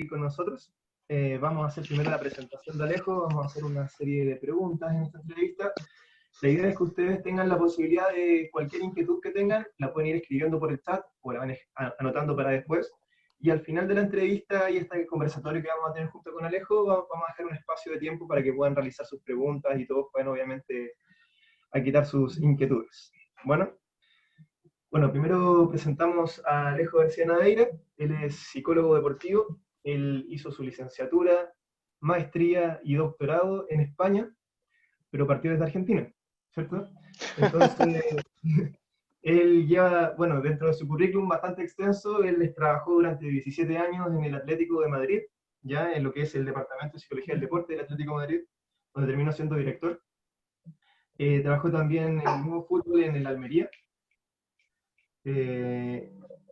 con nosotros. Vamos a hacer primero la presentación de Alejo, vamos a hacer una serie de preguntas en esta entrevista. La idea es que ustedes tengan la posibilidad de cualquier inquietud que tengan, la pueden ir escribiendo por el chat o la van anotando para después. Y al final de la entrevista y este conversatorio que vamos a tener junto con Alejo, vamos a dejar un espacio de tiempo para que puedan realizar sus preguntas y todos puedan obviamente a quitar sus inquietudes. Bueno, primero presentamos a Alejo García Nadeira. Él es psicólogo deportivo. Él hizo su licenciatura, maestría y doctorado en España, pero partió desde Argentina, ¿cierto? Entonces, él lleva, bueno, dentro de su currículum bastante extenso, él trabajó durante 17 años en el Atlético de Madrid, ya en lo que es el Departamento de Psicología del Deporte del Atlético de Madrid, donde terminó siendo director. Trabajó también en el mismo fútbol en el Almería.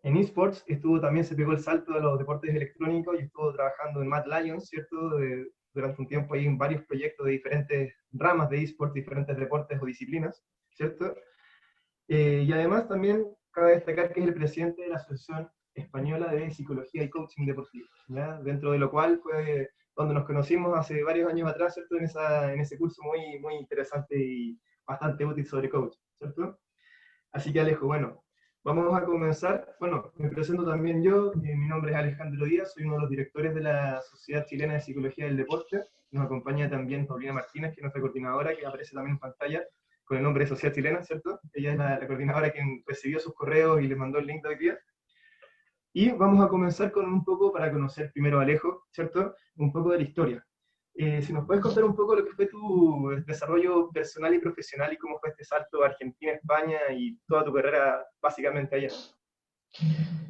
En eSports estuvo también, se pegó el salto a los deportes electrónicos y estuvo trabajando en Mad Lions, ¿cierto? Durante un tiempo ahí en varios proyectos de diferentes ramas de eSports, diferentes deportes o disciplinas, ¿cierto? Y además también cabe destacar que es el presidente de la Asociación Española de Psicología y Coaching Deportivo, ¿ya? Dentro de lo cual fue donde nos conocimos hace varios años atrás, ¿cierto? En ese curso muy, muy interesante y bastante útil sobre coaching, ¿cierto? Así que Alejo, bueno, vamos a comenzar. Bueno, me presento también yo. Mi nombre es Alejandro Díaz, soy uno de los directores de la Sociedad Chilena de Psicología del Deporte. Nos acompaña también Paulina Martínez, que es nuestra coordinadora, que aparece también en pantalla con el nombre de Sociedad Chilena, ¿cierto? Ella es la coordinadora quien recibió sus correos y les mandó el link de hoy día. Y vamos a comenzar con un poco, para conocer primero a Alejo, ¿cierto? Un poco de la historia. Si nos puedes contar un poco lo que fue tu desarrollo personal y profesional y cómo fue este salto a Argentina, España y toda tu carrera básicamente allá.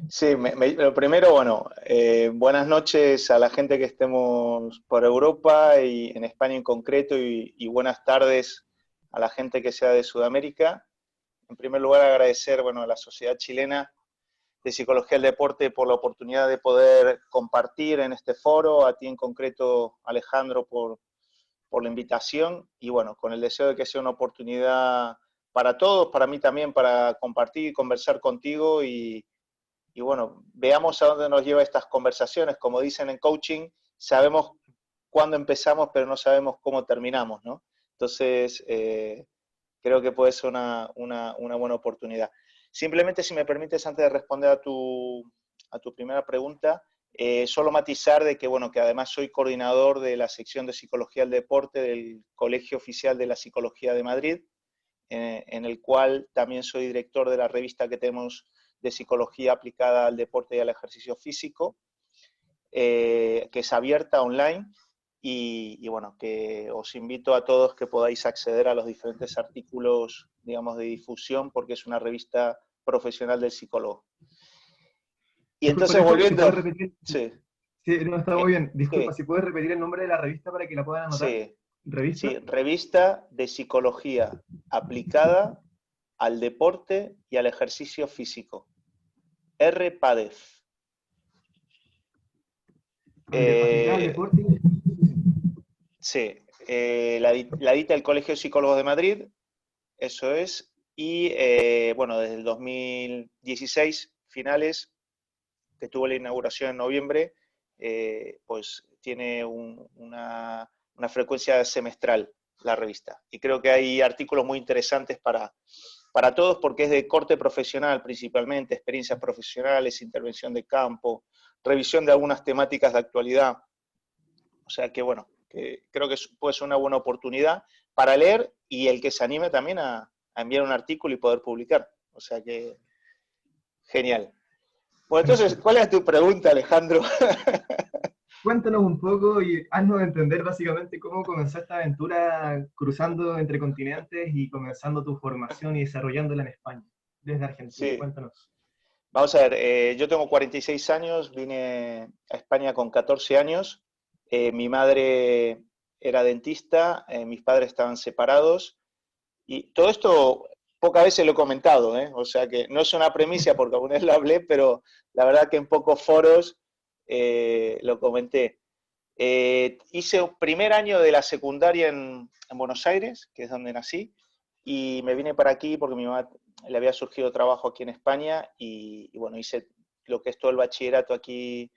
Sí, lo primero, bueno, buenas noches a la gente que estemos por Europa y en España en concreto y buenas tardes a la gente que sea de Sudamérica. En primer lugar, agradecer, bueno, a la Sociedad Chilena de Psicología del Deporte por la oportunidad de poder compartir en este foro, a ti en concreto, Alejandro, por la invitación y bueno, con el deseo de que sea una oportunidad para todos, para mí también, para compartir y conversar contigo y bueno, veamos a dónde nos lleva estas conversaciones. Como dicen en coaching, sabemos cuándo empezamos, pero no sabemos cómo terminamos, ¿no? Entonces, creo que puede ser una buena oportunidad. Simplemente, si me permites, antes de responder a tu primera pregunta, solo matizar de que, bueno, que además soy coordinador de la sección de Psicología del Deporte del Colegio Oficial de la Psicología de Madrid, en el cual también soy director de la revista que tenemos de Psicología aplicada al deporte y al ejercicio físico, que es abierta online y bueno, que os invito a todos que podáis acceder a los diferentes artículos, digamos, de difusión, porque es una revista profesional del psicólogo. Y Disculpa, entonces, Alejo, si volviendo... puedes repetir. Sí. Sí, no, está muy bien. Disculpa, Sí, si puedes repetir el nombre de la revista para que la puedan anotar. sí, ¿Revista? sí, revista de psicología aplicada al deporte y al ejercicio físico. RPADEF. Aplicada al deporte. Sí, la edita el Colegio de Psicólogos de Madrid, eso es, y bueno, desde el 2016, finales, que tuvo la inauguración en noviembre, pues tiene una frecuencia semestral la revista. Y creo que hay artículos muy interesantes para todos porque es de corte profesional principalmente, experiencias profesionales, intervención de campo, revisión de algunas temáticas de actualidad. O sea que bueno, que creo que puede ser una buena oportunidad para leer y el que se anime también a enviar un artículo y poder publicar. O sea que genial. Bueno, entonces, ¿cuál es tu pregunta, Alejandro? Cuéntanos un poco y haznos entender básicamente cómo comenzó esta aventura cruzando entre continentes y comenzando tu formación y desarrollándola en España, desde Argentina. Sí, Cuéntanos. vamos a ver, yo tengo 46 años, vine a España con 14 años, mi madre era dentista, mis padres estaban separados y todo esto pocas veces lo he comentado, o sea que no es una premisa porque alguna vez lo hablé, pero la verdad que en pocos foros lo comenté. Hice un primer año de la secundaria en Buenos Aires, que es donde nací, y me vine para aquí porque mi mamá le había surgido trabajo aquí en España y bueno, hice lo que es todo el bachillerato aquí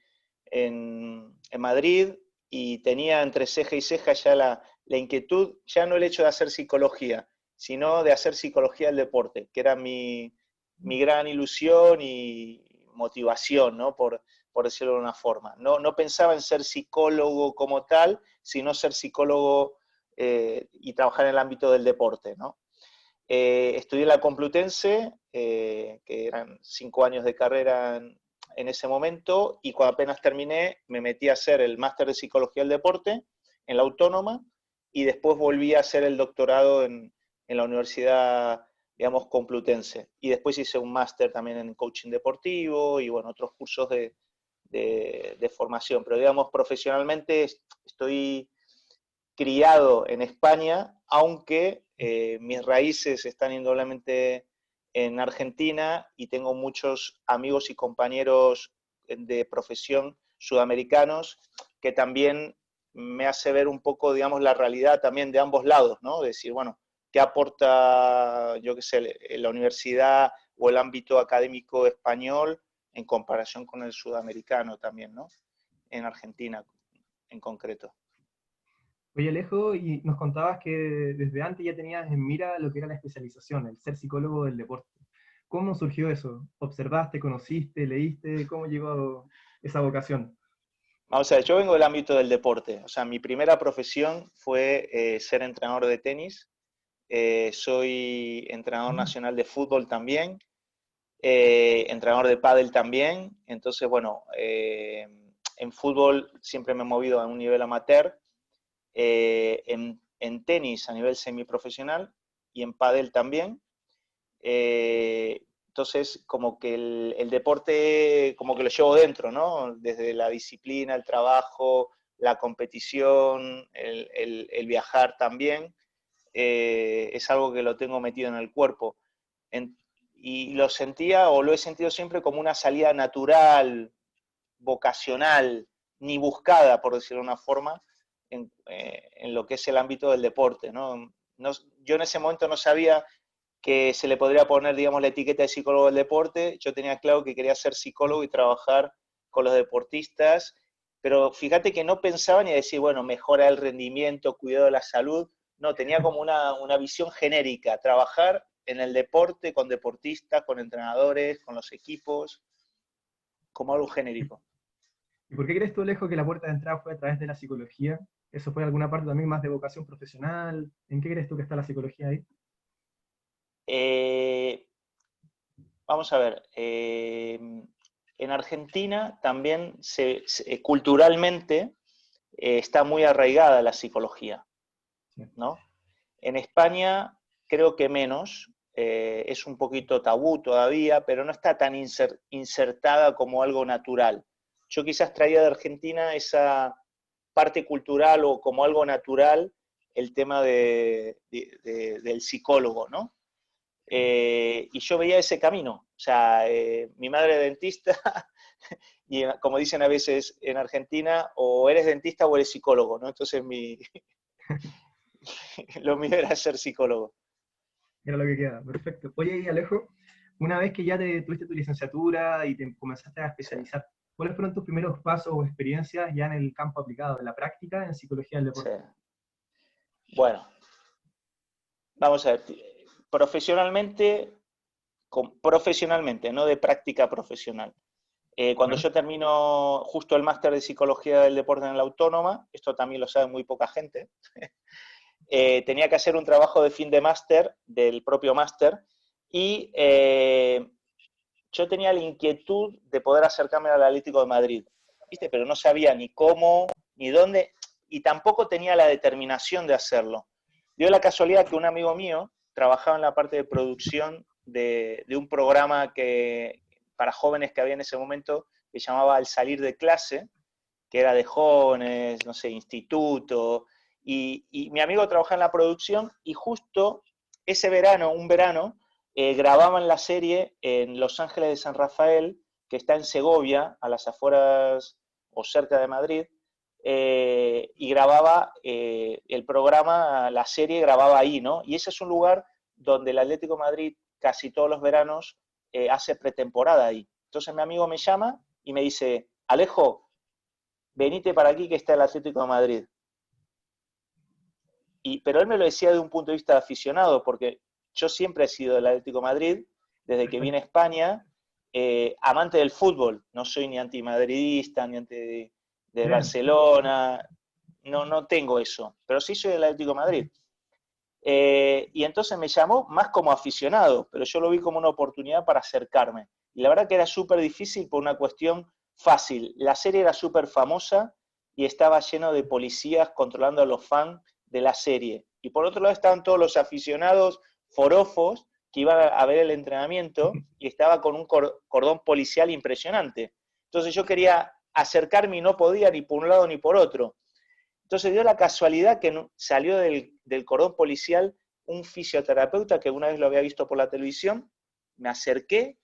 en Madrid y tenía entre ceja y ceja ya la inquietud, ya no el hecho de hacer psicología, sino de hacer psicología del deporte, que era mi gran ilusión y motivación, ¿no? Por decirlo de una forma. No pensaba en ser psicólogo como tal, sino ser psicólogo y trabajar en el ámbito del deporte, ¿no? Estudié en la Complutense, que eran 5 años de carrera en ese momento, y cuando apenas terminé me metí a hacer el máster de Psicología del Deporte en la Autónoma, y después volví a hacer el doctorado en la Universidad, digamos, Complutense. Y después hice un máster también en coaching deportivo y, bueno, otros cursos de formación. Pero, digamos, profesionalmente estoy criado en España, aunque mis raíces están indudablemente en Argentina y tengo muchos amigos y compañeros de profesión sudamericanos que también me hace ver un poco, digamos, la realidad también de ambos lados, ¿no? Decir, bueno, ¿qué aporta, yo qué sé, la universidad o el ámbito académico español en comparación con el sudamericano también, ¿no? En Argentina en concreto. Oye, Alejo, y nos contabas que desde antes ya tenías en mira lo que era la especialización, el ser psicólogo del deporte. ¿Cómo surgió eso? ¿Observaste, conociste, leíste? ¿Cómo llegó esa vocación? O sea, yo vengo del ámbito del deporte. O sea, mi primera profesión fue ser entrenador de tenis. Soy entrenador Mm. nacional de fútbol también, entrenador de pádel también. Entonces, bueno, en fútbol siempre me he movido a un nivel amateur, en tenis a nivel semiprofesional y en pádel también. Entonces, como que el deporte, como que lo llevo dentro, ¿no? Desde la disciplina, el trabajo, la competición, el viajar también, es algo que lo tengo metido en el cuerpo. En, y lo sentía, o lo he sentido siempre como una salida natural, vocacional, ni buscada, por decirlo de una forma, en lo que es el ámbito del deporte, ¿no? Yo en ese momento no sabía que se le podría poner, digamos, la etiqueta de psicólogo del deporte. Yo tenía claro que quería ser psicólogo y trabajar con los deportistas, pero fíjate que no pensaba ni decir, bueno, mejora el rendimiento, cuidado de la salud. No, tenía como una visión genérica, trabajar en el deporte, con deportistas, con entrenadores, con los equipos, como algo genérico. ¿Y por qué crees tú, Alejo, que la puerta de entrada fue a través de la psicología? ¿Eso fue alguna parte también más de vocación profesional? ¿En qué crees tú que está la psicología ahí? Eh, Vamos a ver, en Argentina también culturalmente está muy arraigada la psicología, Sí. ¿no? En España creo que menos, es un poquito tabú todavía, pero no está tan insertada como algo natural. Yo quizás traía de Argentina esa parte cultural o como algo natural el tema del psicólogo, ¿no? Y yo veía ese camino. O sea, mi madre es dentista y como dicen a veces en Argentina, o eres dentista o eres psicólogo, ¿no? Entonces lo mío era ser psicólogo. Era lo que queda, perfecto. Oye, y Alejo, una vez que ya tuviste tu licenciatura y te comenzaste a Sí, especializar, ¿cuáles fueron tus primeros pasos o experiencias ya en el campo aplicado, en la práctica en psicología del sí. deporte? Bueno, vamos a ver. Profesionalmente, profesionalmente, no de práctica profesional. Cuando Claro. yo termino justo el máster de psicología del deporte en la Autónoma, esto también lo sabe muy poca gente, tenía que hacer un trabajo de fin de máster, del propio máster, y yo tenía la inquietud de poder acercarme al Atlético de Madrid, ¿viste? Pero no sabía ni cómo, ni dónde, y tampoco tenía la determinación de hacerlo. Dio la casualidad que un amigo mío trabajaba en la parte de producción de un programa para jóvenes que había en ese momento, que llamaba El Salir de Clase, que era de jóvenes, no sé, instituto, y mi amigo trabajaba en la producción y justo ese verano, un verano, grababan la serie en Los Ángeles de San Rafael, que está en Segovia, a las afueras o cerca de Madrid, y grababa el programa, la serie grababa ahí, ¿no? Y ese es un lugar donde el Atlético de Madrid casi todos los veranos hace pretemporada ahí. Entonces mi amigo me llama y me dice, Alejo, venite para aquí que está el Atlético de Madrid. Pero él me lo decía de un punto de vista de aficionado, porque yo siempre he sido del Atlético de Madrid, desde que vine a España, amante del fútbol, no soy ni antimadridista, ni anti de Barcelona, no tengo eso, pero sí soy del Atlético de Madrid. Y entonces me llamó más como aficionado, pero yo lo vi como una oportunidad para acercarme. Y la verdad que era súper difícil por una cuestión fácil. La serie era súper famosa y estaba lleno de policías controlando a los fans de la serie. Y por otro lado estaban todos los aficionados forofos que iban a ver el entrenamiento y estaba con un cordón policial impresionante. Entonces yo quería acercarme y no podía ni por un lado ni por otro. Entonces dio la casualidad que salió del cordón policial un fisioterapeuta que una vez lo había visto por la televisión, me acerqué,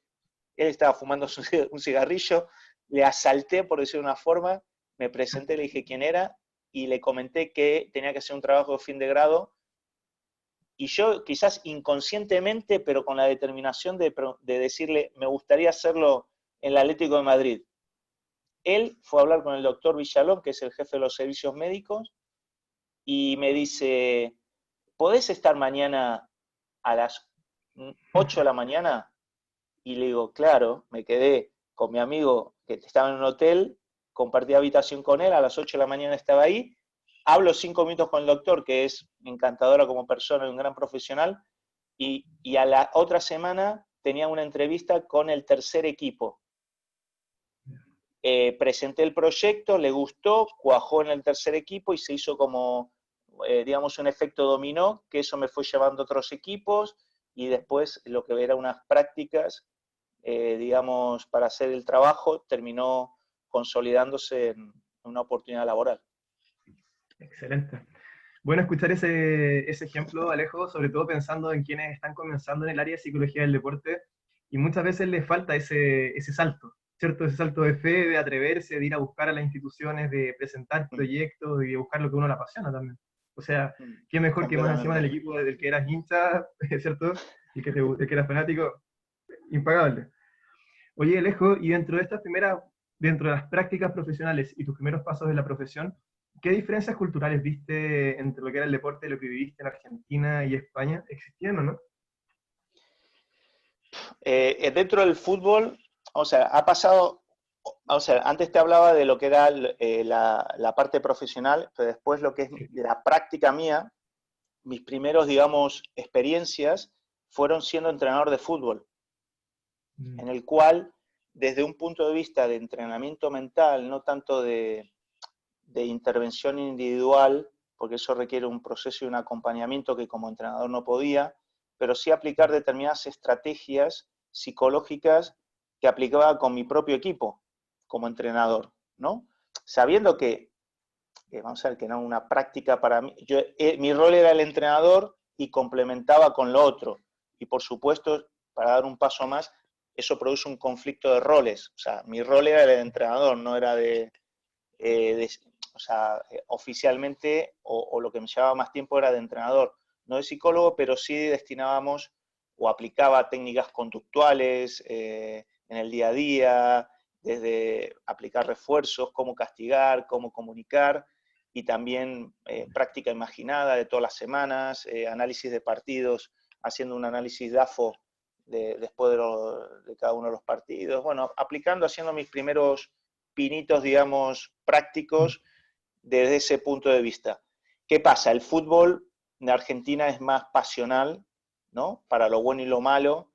él estaba fumando un cigarrillo, le asalté, por decirlo de una forma, me presenté, le dije quién era y le comenté que tenía que hacer un trabajo de fin de grado y yo quizás inconscientemente, pero con la determinación de decirle, me gustaría hacerlo en el Atlético de Madrid. Él fue a hablar con el doctor Villalón, que es el jefe de los servicios médicos, y me dice, ¿podés estar mañana a las 8 de la mañana? Y le digo, claro, me quedé con mi amigo que estaba en un hotel, compartí habitación con él, a las 8 de la mañana estaba ahí, hablo 5 minutos con el doctor, que es encantadora como persona y un gran profesional, y a la otra semana tenía una entrevista con el tercer equipo. Presenté el proyecto, le gustó, cuajó en el tercer equipo y se hizo como, digamos, un efecto dominó, que eso me fue llevando a otros equipos y después lo que era unas prácticas, digamos, para hacer el trabajo, terminó consolidándose en una oportunidad laboral. Excelente. Bueno escuchar ese ejemplo, Alejo, sobre todo pensando en quienes están comenzando en el área de psicología del deporte y muchas veces les falta ese salto, ¿cierto? Ese salto de fe, de atreverse, de ir a buscar a las instituciones, de presentar proyectos y de buscar lo que uno le apasiona también. O sea, qué mejor que más encima del equipo del que eras hincha, ¿cierto? Y el que eras fanático, impagable. Oye, Alejo, y dentro de las prácticas profesionales y tus primeros pasos en la profesión, ¿qué diferencias culturales viste entre lo que era el deporte y lo que viviste en Argentina y España? ¿Existían o no? Dentro del fútbol, o sea, ha pasado, o sea, antes te hablaba de lo que era la parte profesional, pero después lo que es la práctica mía, mis primeros, digamos, experiencias fueron siendo entrenador de fútbol, en el cual, desde un punto de vista de entrenamiento mental, no tanto de intervención individual, porque eso requiere un proceso y un acompañamiento que como entrenador no podía, pero sí aplicar determinadas estrategias psicológicas que aplicaba con mi propio equipo como entrenador, ¿no? Sabiendo que vamos a ver, que no una práctica para mí, mi rol era el entrenador y complementaba con lo otro, y por supuesto, para dar un paso más, eso produce un conflicto de roles, o sea, mi rol era el de entrenador, no era o sea, oficialmente, o lo que me llevaba más tiempo era de entrenador, no de psicólogo, pero sí destinábamos o aplicaba técnicas conductuales en el día a día, desde aplicar refuerzos, cómo castigar, cómo comunicar, y también práctica imaginada de todas las semanas, análisis de partidos, haciendo un análisis DAFO después de cada uno de los partidos, bueno, aplicando, haciendo mis primeros pinitos, digamos, prácticos desde ese punto de vista. ¿Qué pasa? El fútbol en Argentina es más pasional, ¿no? Para lo bueno y lo malo,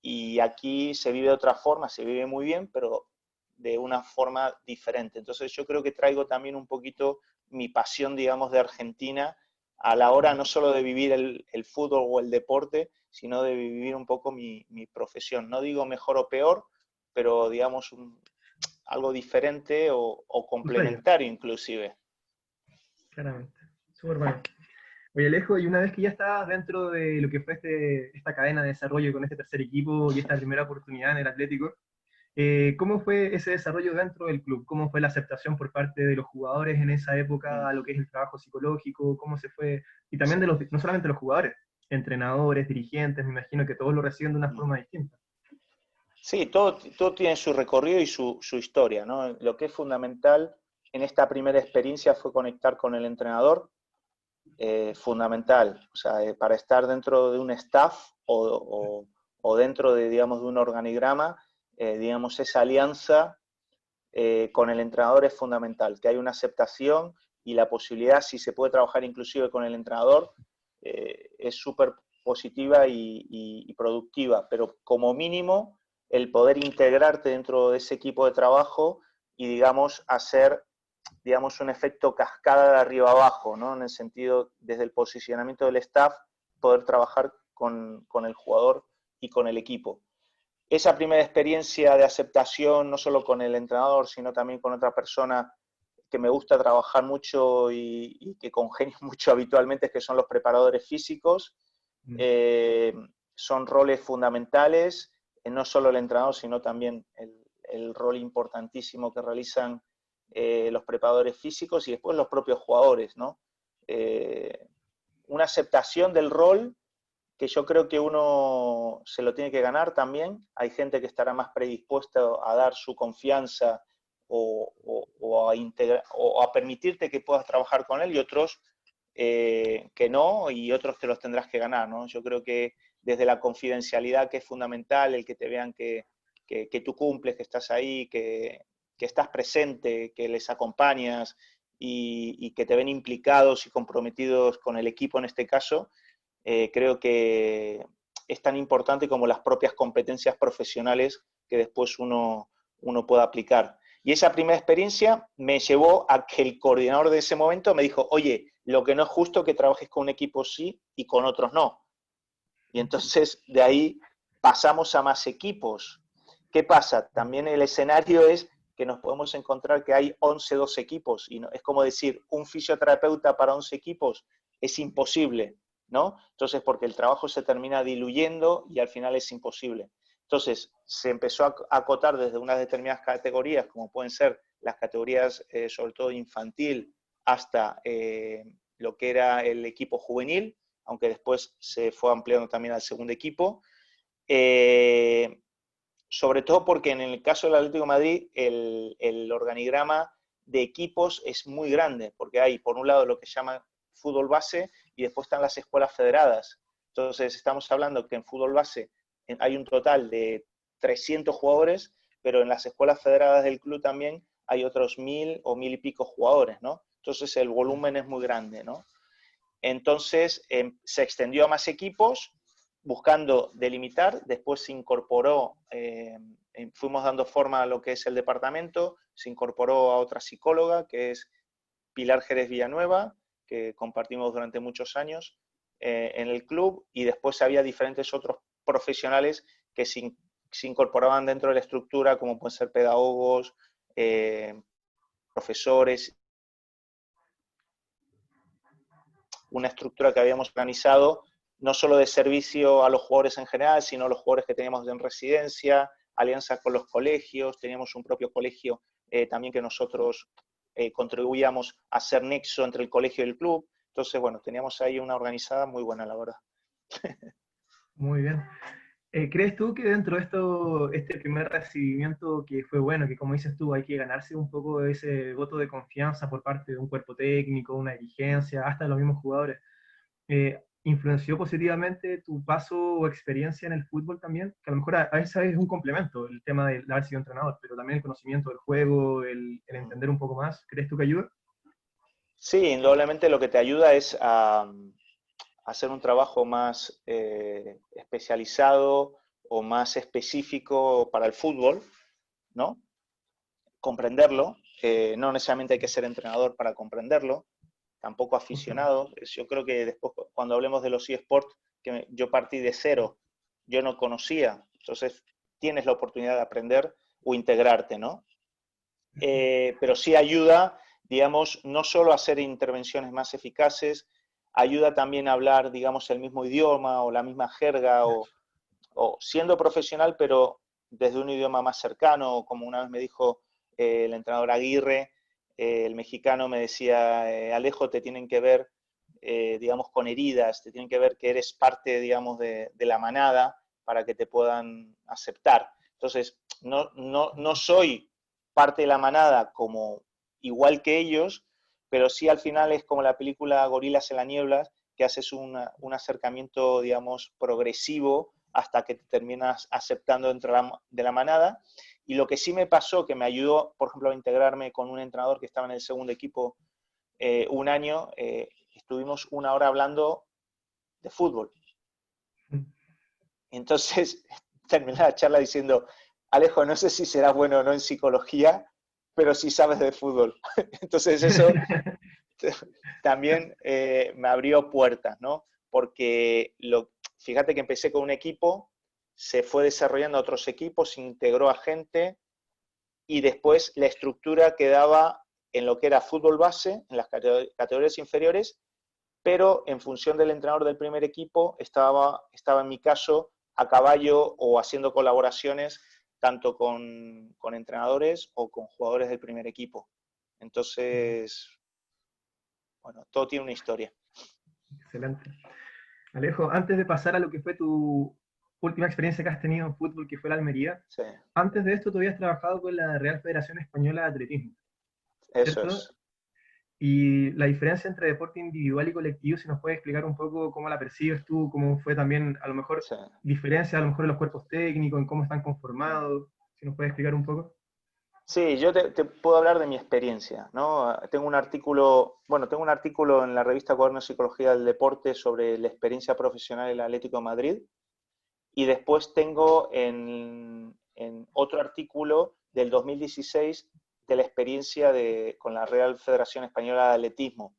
y aquí se vive de otra forma, se vive muy bien, pero de una forma diferente. Entonces yo creo que traigo también un poquito mi pasión, digamos, de Argentina a la hora no solo de vivir el fútbol o el deporte, sino de vivir un poco mi profesión. No digo mejor o peor, pero digamos algo diferente o complementario inclusive. Claramente, súper bueno. Oye, Alejo, y una vez que ya estabas dentro de lo que fue esta cadena de desarrollo con este tercer equipo y esta primera oportunidad en el Atlético, ¿cómo fue ese desarrollo dentro del club? ¿Cómo fue la aceptación por parte de los jugadores en esa época a lo que es el trabajo psicológico? ¿Cómo se fue? Y también no solamente los jugadores, entrenadores, dirigentes, me imagino que todos lo reciben de una forma distinta. Sí, todo tiene su recorrido y su historia, ¿no? Lo que es fundamental en esta primera experiencia fue conectar con el entrenador, fundamental. O sea, para estar dentro de un staff o dentro de, digamos, de un organigrama, digamos, esa alianza con el entrenador es fundamental, que hay una aceptación y la posibilidad, si se puede trabajar inclusive con el entrenador, es súper positiva y productiva, pero como mínimo el poder integrarte dentro de ese equipo de trabajo y, digamos, hacer, digamos, un efecto cascada de arriba abajo, ¿no? En el sentido, desde el posicionamiento del staff, poder trabajar con el jugador y con el equipo. Esa primera experiencia de aceptación, no solo con el entrenador, sino también con otra persona que me gusta trabajar mucho y que congenio mucho habitualmente, que son los preparadores físicos. Son roles fundamentales, no solo el entrenador, sino también el rol importantísimo que realizan los preparadores físicos y después los propios jugadores, ¿no? Una aceptación del rol que yo creo que uno se lo tiene que ganar también. Hay gente que estará más predispuesta a dar su confianza o a permitirte que puedas trabajar con él y otros que no, y otros te los tendrás que ganar, ¿no? Yo creo que desde la confidencialidad, que es fundamental, el que te vean que tú cumples, que estás ahí, que estás presente, que les acompañas y que te ven implicados y comprometidos con el equipo en este caso, creo que es tan importante como las propias competencias profesionales que después uno pueda aplicar. Y esa primera experiencia me llevó a que el coordinador de ese momento me dijo, oye, lo que no es justo es que trabajes con un equipo sí y con otros no. Y entonces de ahí pasamos a más equipos. ¿Qué pasa? También el escenario es que nos podemos encontrar que hay 11, 12 equipos. Y no, es como decir, un fisioterapeuta para 11 equipos es imposible, ¿no? Entonces, porque el trabajo se termina diluyendo y al final es imposible. Entonces, se empezó a acotar desde unas determinadas categorías, como pueden ser las categorías, sobre todo infantil, hasta lo que era el equipo juvenil, aunque después se fue ampliando también al segundo equipo. Sobre todo porque en el caso del Atlético de Madrid, el organigrama de equipos es muy grande, porque hay, por un lado, lo que se llama fútbol base y después están las escuelas federadas. Entonces, estamos hablando que en fútbol base hay un total de 300 jugadores, pero en las escuelas federadas del club también hay otros 1000 o 1000 y pico jugadores, ¿no? Entonces, el volumen es muy grande, ¿no? Entonces, se extendió a más equipos buscando delimitar, después se incorporó, fuimos dando forma a lo que es el departamento, se incorporó a otra psicóloga, que es Pilar Jerez Villanueva, que compartimos durante muchos años en el club, y después había diferentes otros profesionales que se incorporaban dentro de la estructura, como pueden ser pedagogos, profesores, una estructura que habíamos organizado no solo de servicio a los jugadores en general, sino a los jugadores que teníamos en residencia, alianzas con los colegios, teníamos un propio colegio también que nosotros contribuíamos a ser nexo entre el colegio y el club. Entonces, bueno, teníamos ahí una organizada muy buena, la verdad. Muy bien. ¿Crees tú que dentro de esto, este primer recibimiento que fue bueno, que como dices tú, hay que ganarse un poco de ese voto de confianza por parte de un cuerpo técnico, una dirigencia, hasta de los mismos jugadores, influenció positivamente tu paso o experiencia en el fútbol también? Que a lo mejor a veces es un complemento el tema de haber sido entrenador, pero también el conocimiento del juego, el entender un poco más, ¿crees tú que ayuda? Sí, indudablemente lo que te ayuda es a hacer un trabajo más especializado o más específico para el fútbol, ¿no? Comprenderlo, no necesariamente hay que ser entrenador para comprenderlo, tampoco Justamente. aficionado. Yo creo que después, cuando hablemos de los eSports, que yo partí de cero, yo no conocía, entonces tienes la oportunidad de aprender o integrarte, ¿no? Pero sí ayuda, digamos, no solo a hacer intervenciones más eficaces, ayuda también a hablar, digamos, el mismo idioma o la misma jerga o siendo profesional, pero desde un idioma más cercano, como una vez me dijo el entrenador Aguirre, el mexicano me decía, Alejo, te tienen que ver, digamos, con heridas, te tienen que ver que eres parte, digamos, de la manada para que te puedan aceptar. Entonces, no soy parte de la manada como igual que ellos, pero sí al final es como la película Gorilas en la niebla, que haces un acercamiento, digamos, progresivo hasta que te terminas aceptando dentro de la manada. Y lo que sí me pasó, que me ayudó, por ejemplo, a integrarme con un entrenador que estaba en el segundo equipo un año, estuvimos una hora hablando de fútbol. Entonces terminé la charla diciendo, Alejo, no sé si serás bueno o no en psicología, pero sí sabes de fútbol. Entonces eso también me abrió puertas, ¿no? Porque fíjate que empecé con un equipo, se fue desarrollando a otros equipos, se integró a gente y después la estructura quedaba en lo que era fútbol base, en las categorías inferiores, pero en función del entrenador del primer equipo estaba en mi caso a caballo o haciendo colaboraciones tanto con entrenadores o con jugadores del primer equipo. Entonces, bueno, todo tiene una historia. Excelente. Alejo, antes de pasar a lo que fue tu última experiencia que has tenido en fútbol, que fue la Almería, Sí, antes de esto tú habías trabajado con la Real Federación Española de Atletismo, eso ¿cierto? es. Y la diferencia entre deporte individual y colectivo, si nos puedes explicar un poco cómo la percibes tú, cómo fue también, a lo mejor, Sí. diferencia a lo mejor en los cuerpos técnicos, en cómo están conformados, si nos puedes explicar un poco. Sí, yo te puedo hablar de mi experiencia, ¿no? Tengo un artículo en la revista Cuaderno de Psicología del Deporte sobre la experiencia profesional del Atlético de Madrid y después tengo en otro artículo del 2016 de la experiencia con la Real Federación Española de Atletismo.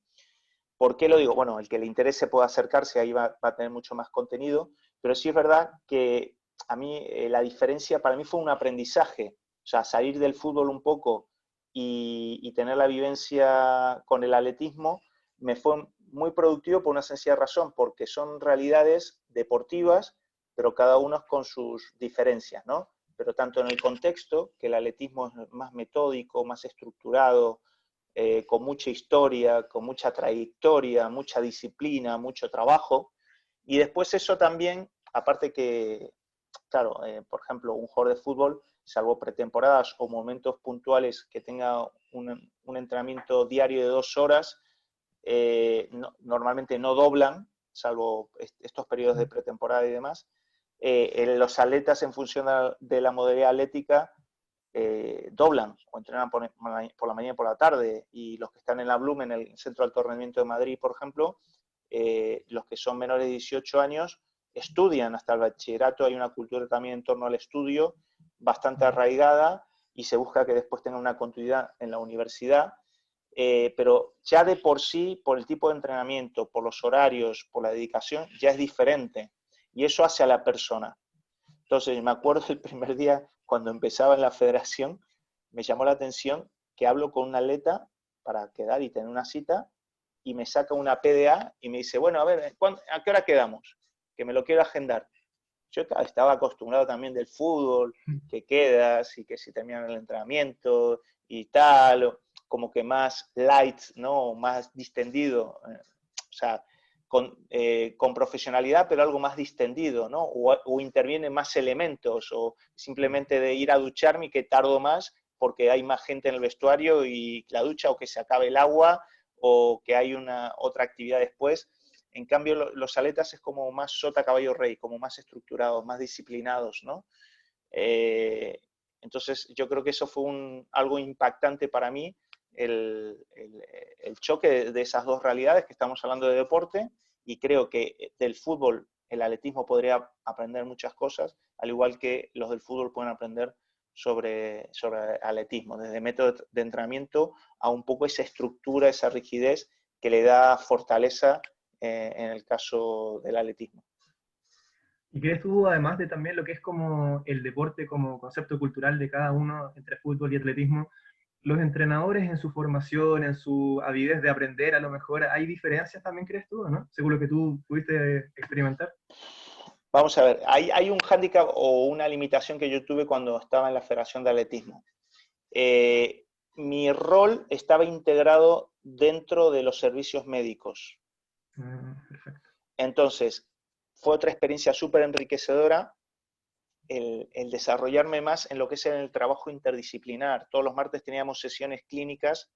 ¿Por qué lo digo? Bueno, el que le interese puede acercarse, ahí va a tener mucho más contenido, pero sí es verdad que a mí la diferencia para mí fue un aprendizaje, o sea, salir del fútbol un poco y tener la vivencia con el atletismo me fue muy productivo por una sencilla razón, porque son realidades deportivas, pero cada uno con sus diferencias, ¿no? Pero tanto en el contexto, que el atletismo es más metódico, más estructurado, con mucha historia, con mucha trayectoria, mucha disciplina, mucho trabajo. Y después eso también, aparte que, claro, por ejemplo, un jugador de fútbol, salvo pretemporadas o momentos puntuales que tenga un entrenamiento diario de 2 horas, normalmente no doblan, salvo estos periodos de pretemporada y demás. Los atletas, en función de la modalidad atlética, doblan o entrenan por la mañana y por la tarde, y los que están en la Bloom, en el Centro de Alto Rendimiento de Madrid, por ejemplo, los que son menores de 18 años, estudian hasta el bachillerato. Hay una cultura también en torno al estudio bastante arraigada y se busca que después tengan una continuidad en la universidad, pero ya de por sí, por el tipo de entrenamiento, por los horarios, por la dedicación, ya es diferente, y eso hace a la persona. Entonces, me acuerdo el primer día cuando empezaba en la federación, me llamó la atención que hablo con un atleta para quedar y tener una cita, y me saca una PDA y me dice, bueno, a ver, ¿a qué hora quedamos? Que me lo quiero agendar. Yo estaba acostumbrado también del fútbol, que quedas y que si terminan el entrenamiento y tal, como que más light, ¿no? Más distendido. O sea, con profesionalidad, pero algo más distendido, ¿no? O intervienen más elementos, o simplemente de ir a ducharme y que tardo más porque hay más gente en el vestuario y la ducha, o que se acabe el agua, o que hay otra actividad después. En cambio, los atletas es como más sota caballo rey, como más estructurados, más disciplinados, ¿no? Eh, entonces, yo creo que eso fue algo impactante para mí, el choque de esas dos realidades, que estamos hablando de deporte, y creo que del fútbol el atletismo podría aprender muchas cosas, al igual que los del fútbol pueden aprender sobre atletismo, desde método de entrenamiento a un poco esa estructura, esa rigidez que le da fortaleza en el caso del atletismo. ¿Y crees tú, además de también lo que es como el deporte como concepto cultural de cada uno entre fútbol y atletismo, los entrenadores en su formación, en su avidez de aprender, a lo mejor hay diferencias también, crees tú, ¿no? Según lo que tú pudiste experimentar. Vamos a ver, hay un hándicap o una limitación que yo tuve cuando estaba en la Federación de Atletismo. Mi rol estaba integrado dentro de los servicios médicos. Perfecto. Entonces, fue otra experiencia súper enriquecedora el desarrollarme más en lo que es el trabajo interdisciplinar. Todos los martes teníamos sesiones clínicas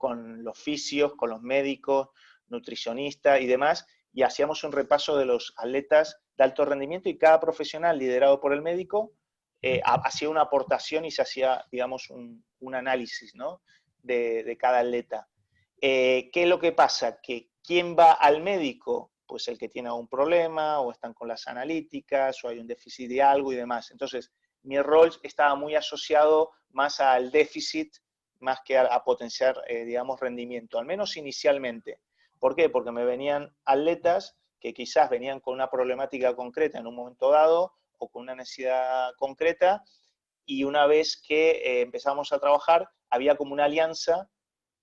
con los fisios, con los médicos, nutricionistas y demás, y hacíamos un repaso de los atletas de alto rendimiento y cada profesional liderado por el médico hacía una aportación y se hacía, digamos, un análisis, ¿no? de cada atleta. ¿Qué es lo que pasa? Que ¿quién va al médico? Pues el que tiene algún problema, o están con las analíticas, o hay un déficit de algo y demás. Entonces, mi rol estaba muy asociado más al déficit, más que a potenciar, digamos, rendimiento, al menos inicialmente. ¿Por qué? Porque me venían atletas que quizás venían con una problemática concreta en un momento dado, o con una necesidad concreta, y una vez que empezamos a trabajar, había como una alianza,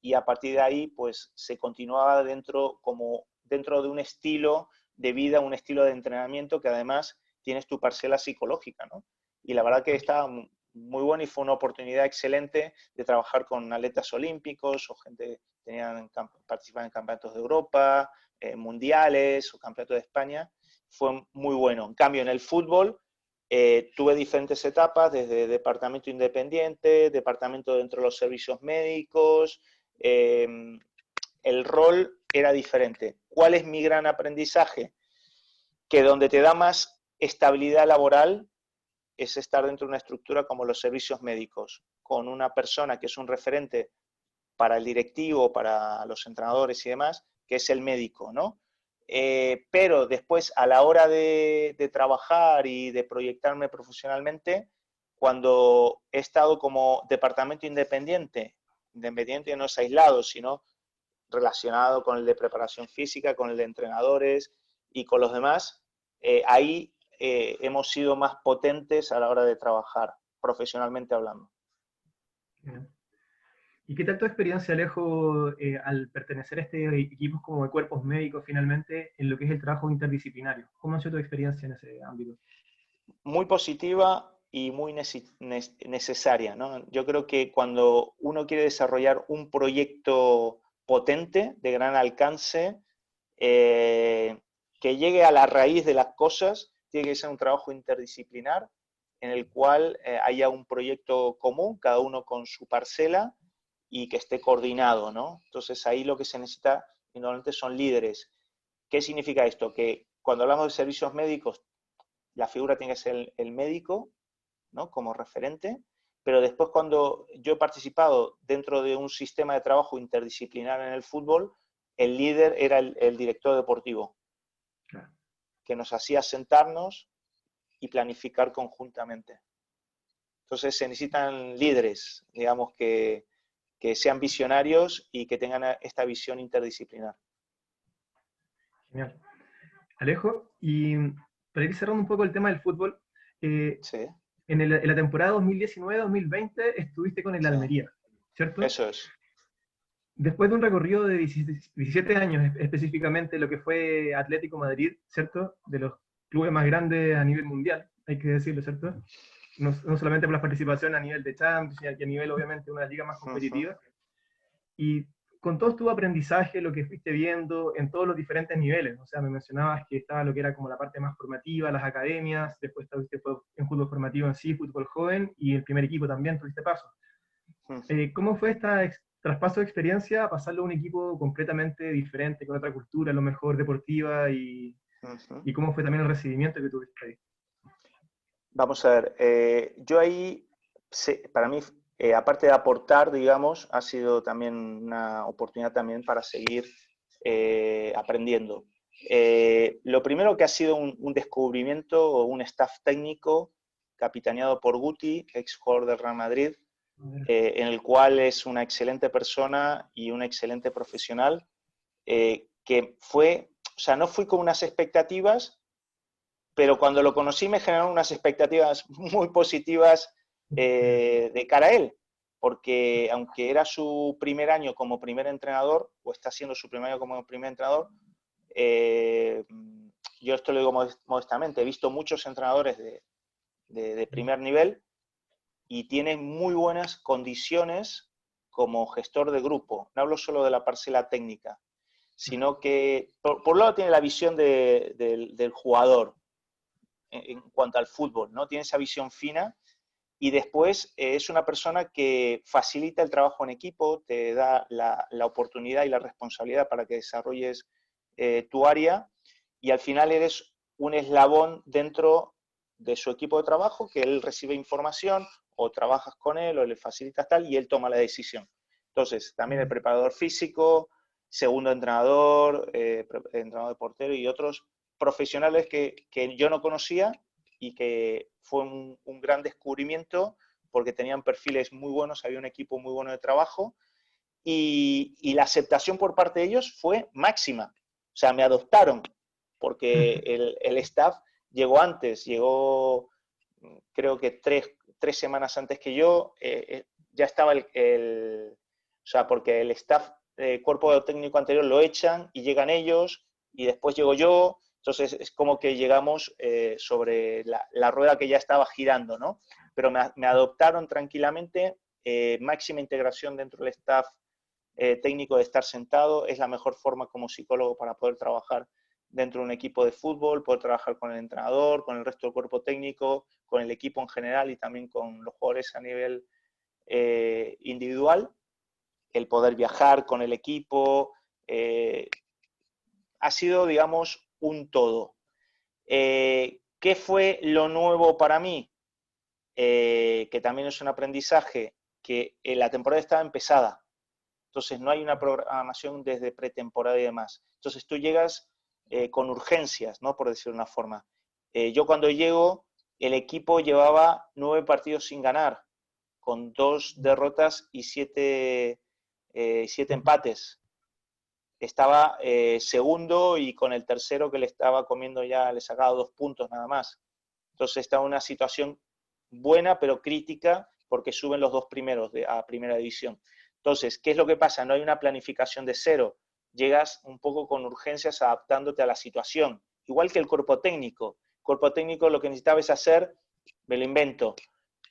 y a partir de ahí pues se continuaba dentro de un estilo de vida, un estilo de entrenamiento que además tienes tu parcela psicológica, ¿no? Y la verdad que estaba muy bueno y fue una oportunidad excelente de trabajar con atletas olímpicos o gente que participaban en campeonatos de Europa, mundiales o campeonatos de España. Fue muy bueno. En cambio, en el fútbol tuve diferentes etapas, desde departamento independiente, departamento dentro de los servicios médicos. El rol era diferente. ¿Cuál es mi gran aprendizaje? Que donde te da más estabilidad laboral es estar dentro de una estructura como los servicios médicos, con una persona que es un referente para el directivo, para los entrenadores y demás, que es el médico, ¿no? Pero después, a la hora de trabajar y de proyectarme profesionalmente, cuando he estado como departamento independiente no es aislado, sino relacionado con el de preparación física, con el de entrenadores y con los demás, ahí hemos sido más potentes a la hora de trabajar, profesionalmente hablando. ¿Y qué tal tu experiencia, Alejo, al pertenecer a este equipos como de cuerpos médicos finalmente en lo que es el trabajo interdisciplinario? ¿Cómo ha sido tu experiencia en ese ámbito? Muy positiva y muy necesaria, ¿no? Yo creo que cuando uno quiere desarrollar un proyecto potente, de gran alcance, que llegue a la raíz de las cosas, tiene que ser un trabajo interdisciplinar en el cual haya un proyecto común, cada uno con su parcela, y que esté coordinado, ¿no? Entonces ahí lo que se necesita normalmente son líderes. ¿Qué significa esto? Que cuando hablamos de servicios médicos, la figura tiene que ser el médico, ¿no? Como referente, pero después cuando yo he participado dentro de un sistema de trabajo interdisciplinar en el fútbol, el líder era el director deportivo, Claro. que nos hacía sentarnos y planificar conjuntamente. Entonces se necesitan líderes, digamos, que sean visionarios y que tengan esta visión interdisciplinar. Genial. Alejo, y para ir cerrando un poco el tema del fútbol, Sí, en la temporada 2019-2020 estuviste con el sí, Almería, ¿cierto? eso es. Después de un recorrido de 17 años, específicamente lo que fue Atlético Madrid, ¿cierto? De los clubes más grandes a nivel mundial, hay que decirlo, ¿cierto? No solamente por la participación a nivel de Champions, sino que a nivel, obviamente, una liga más competitiva. Y con todo tu aprendizaje, lo que fuiste viendo en todos los diferentes niveles, o sea, me mencionabas que estaba lo que era como la parte más formativa, las academias, después estuviste en fútbol formativo en sí, fútbol joven, y el primer equipo también tuviste paso. ¿Cómo fue este traspaso de experiencia a pasarlo a un equipo completamente diferente, con otra cultura, a lo mejor deportiva, y cómo fue también el recibimiento que tuviste ahí? Vamos a ver, yo ahí, para mí, aparte de aportar, digamos, ha sido también una oportunidad también para seguir aprendiendo. Lo primero que ha sido un descubrimiento o un staff técnico capitaneado por Guti, ex jugador del Real Madrid, en el cual es una excelente persona y un excelente profesional, que fue, o sea, no fui con unas expectativas, pero cuando lo conocí me generaron unas expectativas muy positivas de cara a él, porque aunque era su primer año como primer entrenador, o está siendo su primer año como primer entrenador, yo esto lo digo modestamente, he visto muchos entrenadores de primer nivel y tiene muy buenas condiciones como gestor de grupo. No hablo solo de la parcela técnica, sino que por un lado tiene la visión del jugador en cuanto al fútbol, ¿no? Tiene esa visión fina Y después es una persona que facilita el trabajo en equipo, te da la oportunidad y la responsabilidad para que desarrolles tu área, y al final eres un eslabón dentro de su equipo de trabajo, que él recibe información, o trabajas con él, o le facilitas tal, y él toma la decisión. Entonces, también el preparador físico, segundo entrenador, entrenador de portero y otros profesionales que yo no conocía, y que fue un gran descubrimiento porque tenían perfiles muy buenos, había un equipo muy bueno de trabajo, y la aceptación por parte de ellos fue máxima. O sea, me adoptaron porque el staff llegó antes, llegó creo que tres semanas antes que yo, ya estaba o sea, porque el staff, cuerpo técnico anterior lo echan y llegan ellos, y después llego yo. Entonces es como que llegamos sobre la rueda que ya estaba girando, ¿no? Pero me adoptaron tranquilamente, máxima integración dentro del staff técnico, de estar sentado. Es la mejor forma como psicólogo para poder trabajar dentro de un equipo de fútbol, poder trabajar con el entrenador, con el resto del cuerpo técnico, con el equipo en general y también con los jugadores a nivel individual. El poder viajar con el equipo ha sido, digamos, un todo. ¿Qué fue lo nuevo para mí? Que también es un aprendizaje, que la temporada estaba empezada. Entonces no hay una programación desde pretemporada y demás. Entonces tú llegas con urgencias, ¿no? Por decirlo de una forma. Yo cuando llego, el equipo llevaba 9 partidos sin ganar, con 2 derrotas y 7 empates. Estaba segundo, y con el tercero que le estaba comiendo ya le sacaba 2 puntos nada más. Entonces estaba en una situación buena pero crítica, porque suben los 2 primeros a primera división. Entonces, ¿qué es lo que pasa? No hay una planificación de cero. Llegas un poco con urgencias, adaptándote a la situación. Igual que el cuerpo técnico. El cuerpo técnico lo que necesitaba es hacer, me lo invento,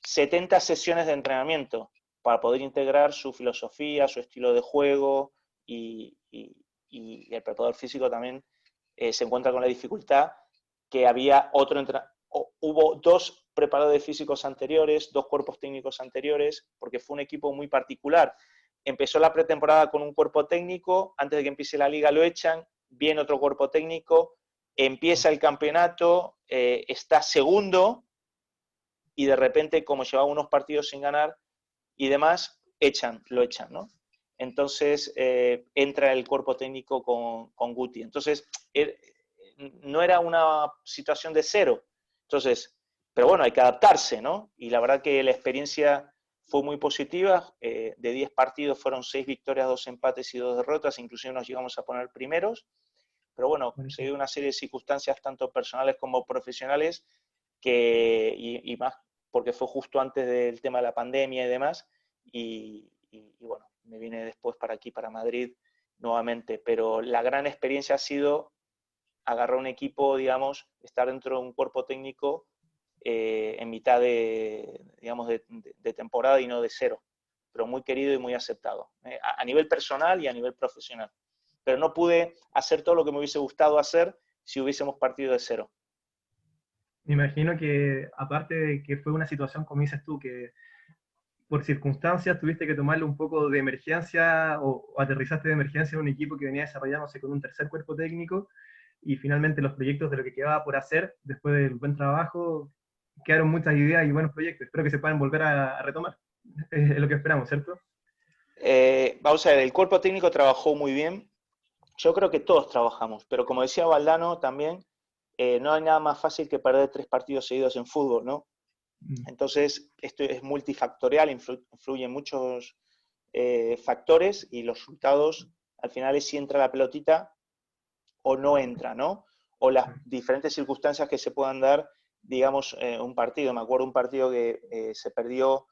70 sesiones de entrenamiento para poder integrar su filosofía, su estilo de juego, y el preparador físico también se encuentra con la dificultad que había hubo 2 preparadores físicos anteriores, 2 cuerpos técnicos anteriores, porque fue un equipo muy particular. Empezó la pretemporada con un cuerpo técnico, antes de que empiece la liga lo echan, viene otro cuerpo técnico, empieza el campeonato, está segundo, y de repente, como llevaba unos partidos sin ganar y demás, lo echan, ¿no? Entonces entra el cuerpo técnico con Guti. Entonces no era una situación de cero. Entonces, pero bueno, hay que adaptarse, ¿no? Y la verdad que la experiencia fue muy positiva. De 10 partidos fueron 6 victorias, 2 empates y 2 derrotas. Inclusive nos llegamos a poner primeros. Pero bueno, se dio una serie de circunstancias, tanto personales como profesionales, y más porque fue justo antes del tema de la pandemia y demás, y bueno, me vine después para aquí, para Madrid, nuevamente. Pero la gran experiencia ha sido agarrar un equipo, digamos, estar dentro de un cuerpo técnico en mitad digamos, de temporada, y no de cero, pero muy querido y muy aceptado, a nivel personal y a nivel profesional. Pero no pude hacer todo lo que me hubiese gustado hacer si hubiésemos partido de cero. Me imagino que, aparte de que fue una situación, como dices tú, que por circunstancias tuviste que tomarle un poco de emergencia, o aterrizaste de emergencia en un equipo que venía desarrollándose con un tercer cuerpo técnico, y finalmente los proyectos de lo que quedaba por hacer, después del buen trabajo, quedaron muchas ideas y buenos proyectos. Espero que se puedan volver a retomar. Es lo que esperamos, ¿cierto? Vamos a ver, el cuerpo técnico trabajó muy bien. Yo creo que todos trabajamos, pero como decía Valdano también, no hay nada más fácil que perder 3 partidos seguidos en fútbol, ¿no? Entonces, esto es multifactorial, influyen muchos factores, y los resultados, al final, es si entra la pelotita o no entra, ¿no? O las diferentes circunstancias que se puedan dar, digamos, un partido. Me acuerdo un partido que se perdió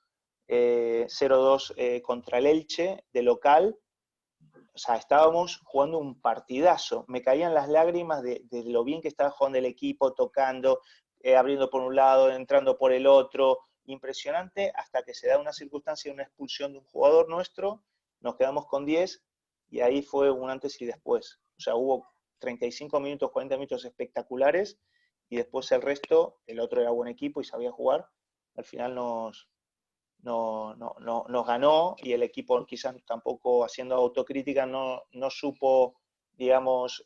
0-2 contra el Elche, de local. O sea, estábamos jugando un partidazo. Me caían las lágrimas de lo bien que estaba jugando el equipo, tocando, abriendo por un lado, entrando por el otro. Impresionante, hasta que se da una circunstancia, una expulsión de un jugador nuestro, nos quedamos con 10, y ahí fue un antes y después. O sea, hubo 35 minutos, 40 minutos espectaculares, y después el resto, el otro era buen equipo y sabía jugar. Al final nos nos ganó, y el equipo quizás tampoco, haciendo autocrítica, no supo, digamos,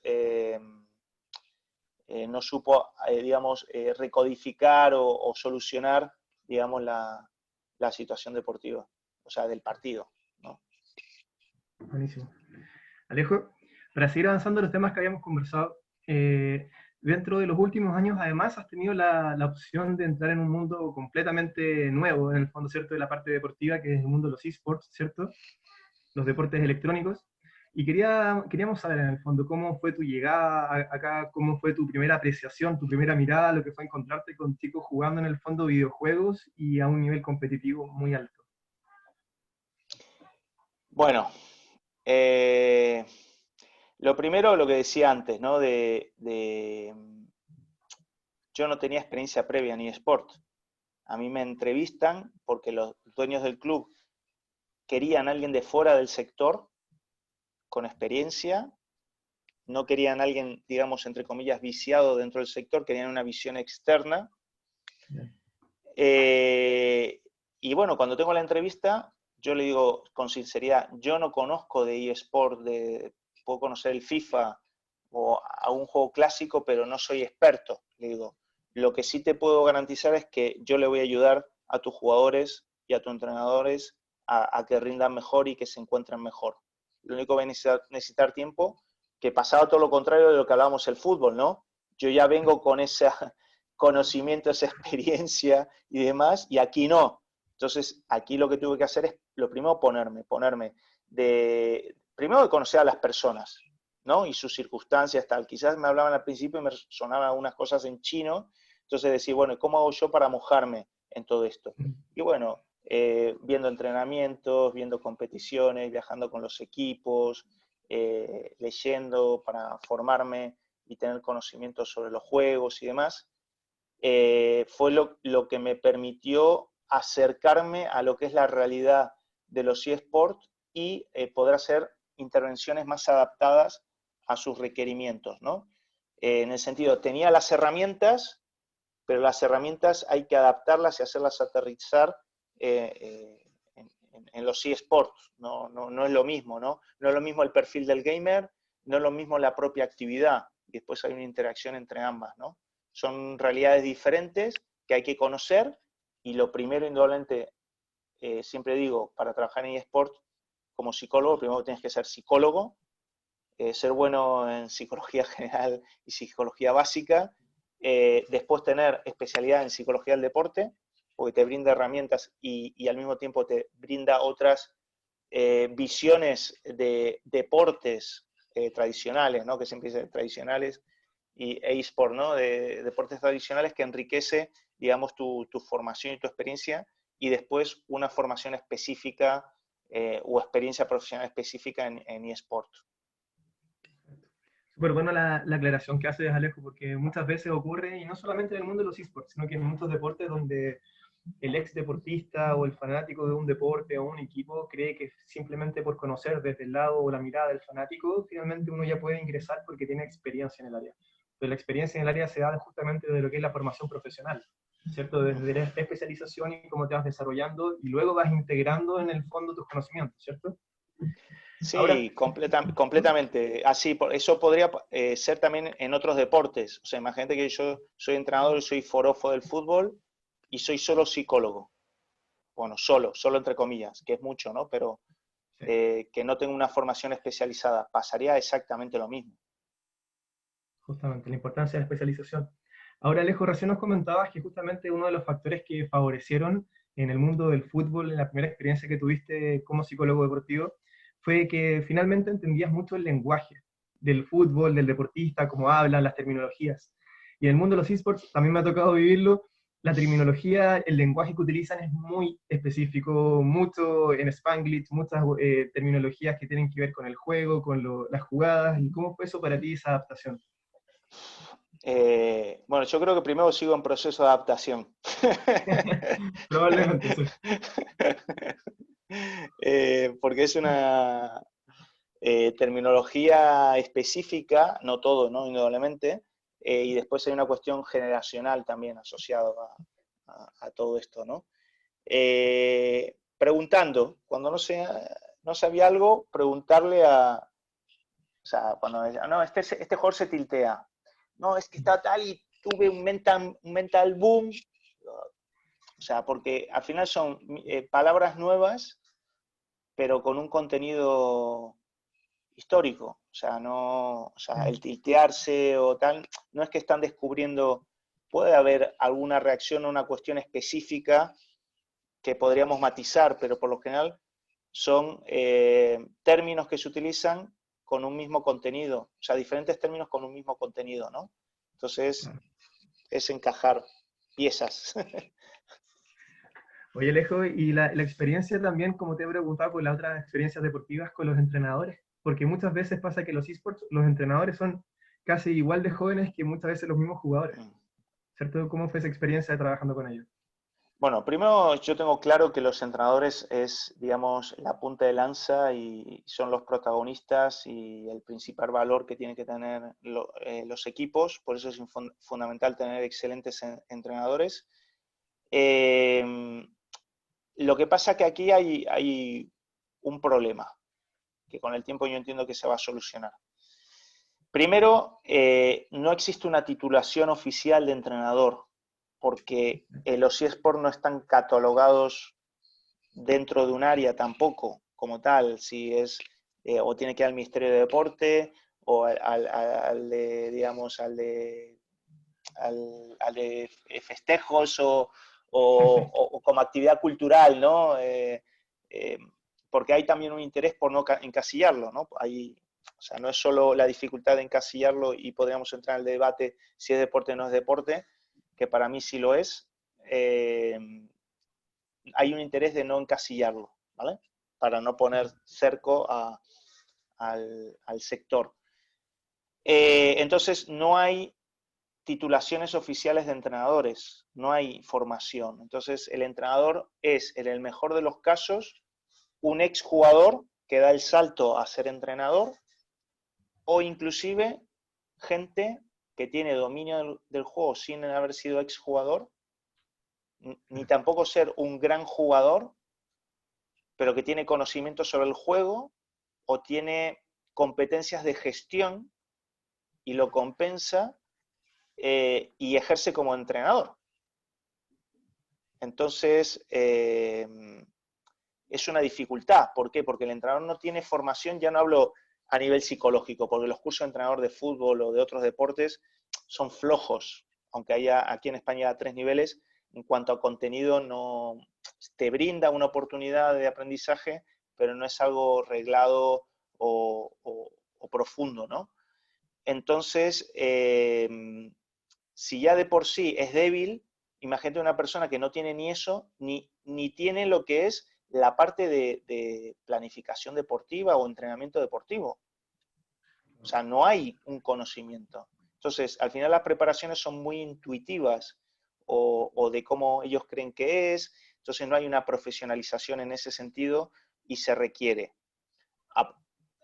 recodificar o solucionar, digamos, la situación deportiva, o sea, del partido, ¿no? Buenísimo. Alejo, para seguir avanzando en los temas que habíamos conversado, dentro de los últimos años además has tenido la opción de entrar en un mundo completamente nuevo, en el fondo, ¿cierto?, de la parte deportiva, que es el mundo de los esports, ¿cierto?, los deportes electrónicos. Y queríamos saber, en el fondo, cómo fue tu llegada acá, cómo fue tu primera apreciación, tu primera mirada, lo que fue encontrarte con chicos jugando en el fondo videojuegos y a un nivel competitivo muy alto. Bueno, lo primero, lo que decía antes, ¿no? Yo no tenía experiencia previa en eSport. A mí me entrevistan porque los dueños del club querían a alguien de fuera del sector, con experiencia, no querían a alguien, digamos, entre comillas, viciado dentro del sector, querían una visión externa. Y bueno, cuando tengo la entrevista, yo le digo con sinceridad, yo no conozco de eSport, puedo conocer el FIFA o a un juego clásico, pero no soy experto. Le digo, lo que sí te puedo garantizar es que yo le voy a ayudar a tus jugadores y a tus entrenadores a que rindan mejor y que se encuentren mejor. Lo único que va a necesitar tiempo, que pasado todo lo contrario de lo que hablábamos el fútbol, ¿no? Yo ya vengo con ese conocimiento, esa experiencia y demás, y aquí no. Entonces, aquí lo que tuve que hacer es, lo primero, ponerme primero de conocer a las personas, ¿no? Y sus circunstancias, tal. Quizás me hablaban al principio y me sonaban algunas cosas en chino, entonces decir, bueno, ¿cómo hago yo para mojarme en todo esto? Y bueno, viendo entrenamientos, viendo competiciones, viajando con los equipos, leyendo para formarme y tener conocimiento sobre los juegos y demás, fue lo que me permitió acercarme a lo que es la realidad de los eSports y poder hacer intervenciones más adaptadas a sus requerimientos, ¿no? En el sentido, tenía las herramientas, pero las herramientas hay que adaptarlas y hacerlas aterrizar en los eSports. No es lo mismo, ¿no? No es lo mismo el perfil del gamer, no es lo mismo la propia actividad, y después hay una interacción entre ambas, ¿no? Son realidades diferentes que hay que conocer, y lo primero, indudablemente, siempre digo, para trabajar en eSport como psicólogo, primero tienes que ser psicólogo, ser bueno en psicología general y psicología básica, después tener especialidad en psicología del deporte, porque te brinda herramientas y al mismo tiempo te brinda otras visiones de deportes tradicionales, ¿no? Que siempre dicen tradicionales, y eSport, ¿no? De deportes tradicionales, que enriquece, digamos, tu formación y tu experiencia, y después una formación específica o experiencia profesional específica en eSport. Súper buena la aclaración que haces, Alejo, porque muchas veces ocurre, y no solamente en el mundo de los esports, sino que en muchos deportes donde el ex deportista o el fanático de un deporte o un equipo cree que simplemente por conocer desde el lado o la mirada del fanático, finalmente uno ya puede ingresar porque tiene experiencia en el área. Pero la experiencia en el área se da justamente de lo que es la formación profesional, ¿cierto? Desde la especialización y cómo te vas desarrollando, y luego vas integrando en el fondo tus conocimientos, ¿cierto? Ahora, Sí, completamente. Así, eso podría ser también en otros deportes. O sea, imagínate que yo soy entrenador y soy forofo del fútbol y soy solo psicólogo. Bueno, solo entre comillas, que es mucho, ¿no? Pero sí, que no tengo una formación especializada. Pasaría exactamente lo mismo. justamente la importancia de la especialización. Ahora, Alejo, recién nos comentabas que justamente uno de los factores que favorecieron en el mundo del fútbol, en la primera experiencia que tuviste como psicólogo deportivo, fue que finalmente entendías mucho el lenguaje del fútbol, del deportista, cómo hablan, las terminologías. Y en el mundo de los esports también me ha tocado vivirlo. La terminología, el lenguaje que utilizan es muy específico, mucho en Spanglish, muchas terminologías que tienen que ver con el juego, con las jugadas. ¿Y cómo fue eso para ti, esa adaptación? Bueno, yo creo que primero sigo en proceso de adaptación. Probablemente, sí. Porque es una terminología específica, no todo, ¿no? Indudablemente, y después hay una cuestión generacional también asociada a todo esto, ¿no? preguntando, cuando no sabía algo, preguntarle o sea, cuando decía, no, este jugador se tiltea, no, es que está tal y tuve un mental boom, o sea, porque al final son palabras nuevas, pero con un contenido histórico, o sea, el tiltearse o tal, no es que están descubriendo, puede haber alguna reacción a una cuestión específica que podríamos matizar, pero por lo general son términos que se utilizan con un mismo contenido, o sea, diferentes términos con un mismo contenido, ¿no? Entonces, es encajar piezas. Oye, Alejo, y la experiencia también, como te he preguntado, con las otras experiencias deportivas con los entrenadores, porque muchas veces pasa que los esports, los entrenadores son casi igual de jóvenes que muchas veces los mismos jugadores, ¿cierto? ¿Cómo fue esa experiencia trabajando con ellos? Bueno, primero yo tengo claro que los entrenadores es, digamos, la punta de lanza y son los protagonistas y el principal valor que tienen que tener los equipos, por eso es fundamental tener excelentes entrenadores. Lo que pasa que aquí hay un problema, que con el tiempo yo entiendo que se va a solucionar. Primero, no existe una titulación oficial de entrenador, porque los eSports no están catalogados dentro de un área tampoco, como tal, si es, o tiene que ir al Ministerio de Deporte, o al de, digamos, al de festejos, o como actividad cultural, ¿no? Porque hay también un interés por no encasillarlo, ¿no? O sea, no es solo la dificultad de encasillarlo y podríamos entrar en el debate si es deporte o no es deporte, que para mí sí lo es. Hay un interés de no encasillarlo, ¿vale? Para no poner cerco al sector. Entonces, no hay titulaciones oficiales de entrenadores, no hay formación. Entonces, el entrenador es, en el mejor de los casos, un exjugador que da el salto a ser entrenador, o inclusive gente que tiene dominio del juego sin haber sido exjugador, ni tampoco ser un gran jugador, pero que tiene conocimiento sobre el juego o tiene competencias de gestión y lo compensa y ejerce como entrenador. Entonces, es una dificultad. ¿Por qué? Porque el entrenador no tiene formación, ya no hablo a nivel psicológico, porque los cursos de entrenador de fútbol o de otros deportes son flojos, aunque haya aquí en España 3 niveles, en cuanto a contenido no te brinda una oportunidad de aprendizaje, pero no es algo reglado o profundo, ¿no? Entonces, si ya de por sí es débil, imagínate una persona que no tiene ni eso, ni tiene lo que es la parte de planificación deportiva o entrenamiento deportivo. O sea, no hay un conocimiento. Entonces, al final las preparaciones son muy intuitivas o de cómo ellos creen que es, entonces no hay una profesionalización en ese sentido y se requiere.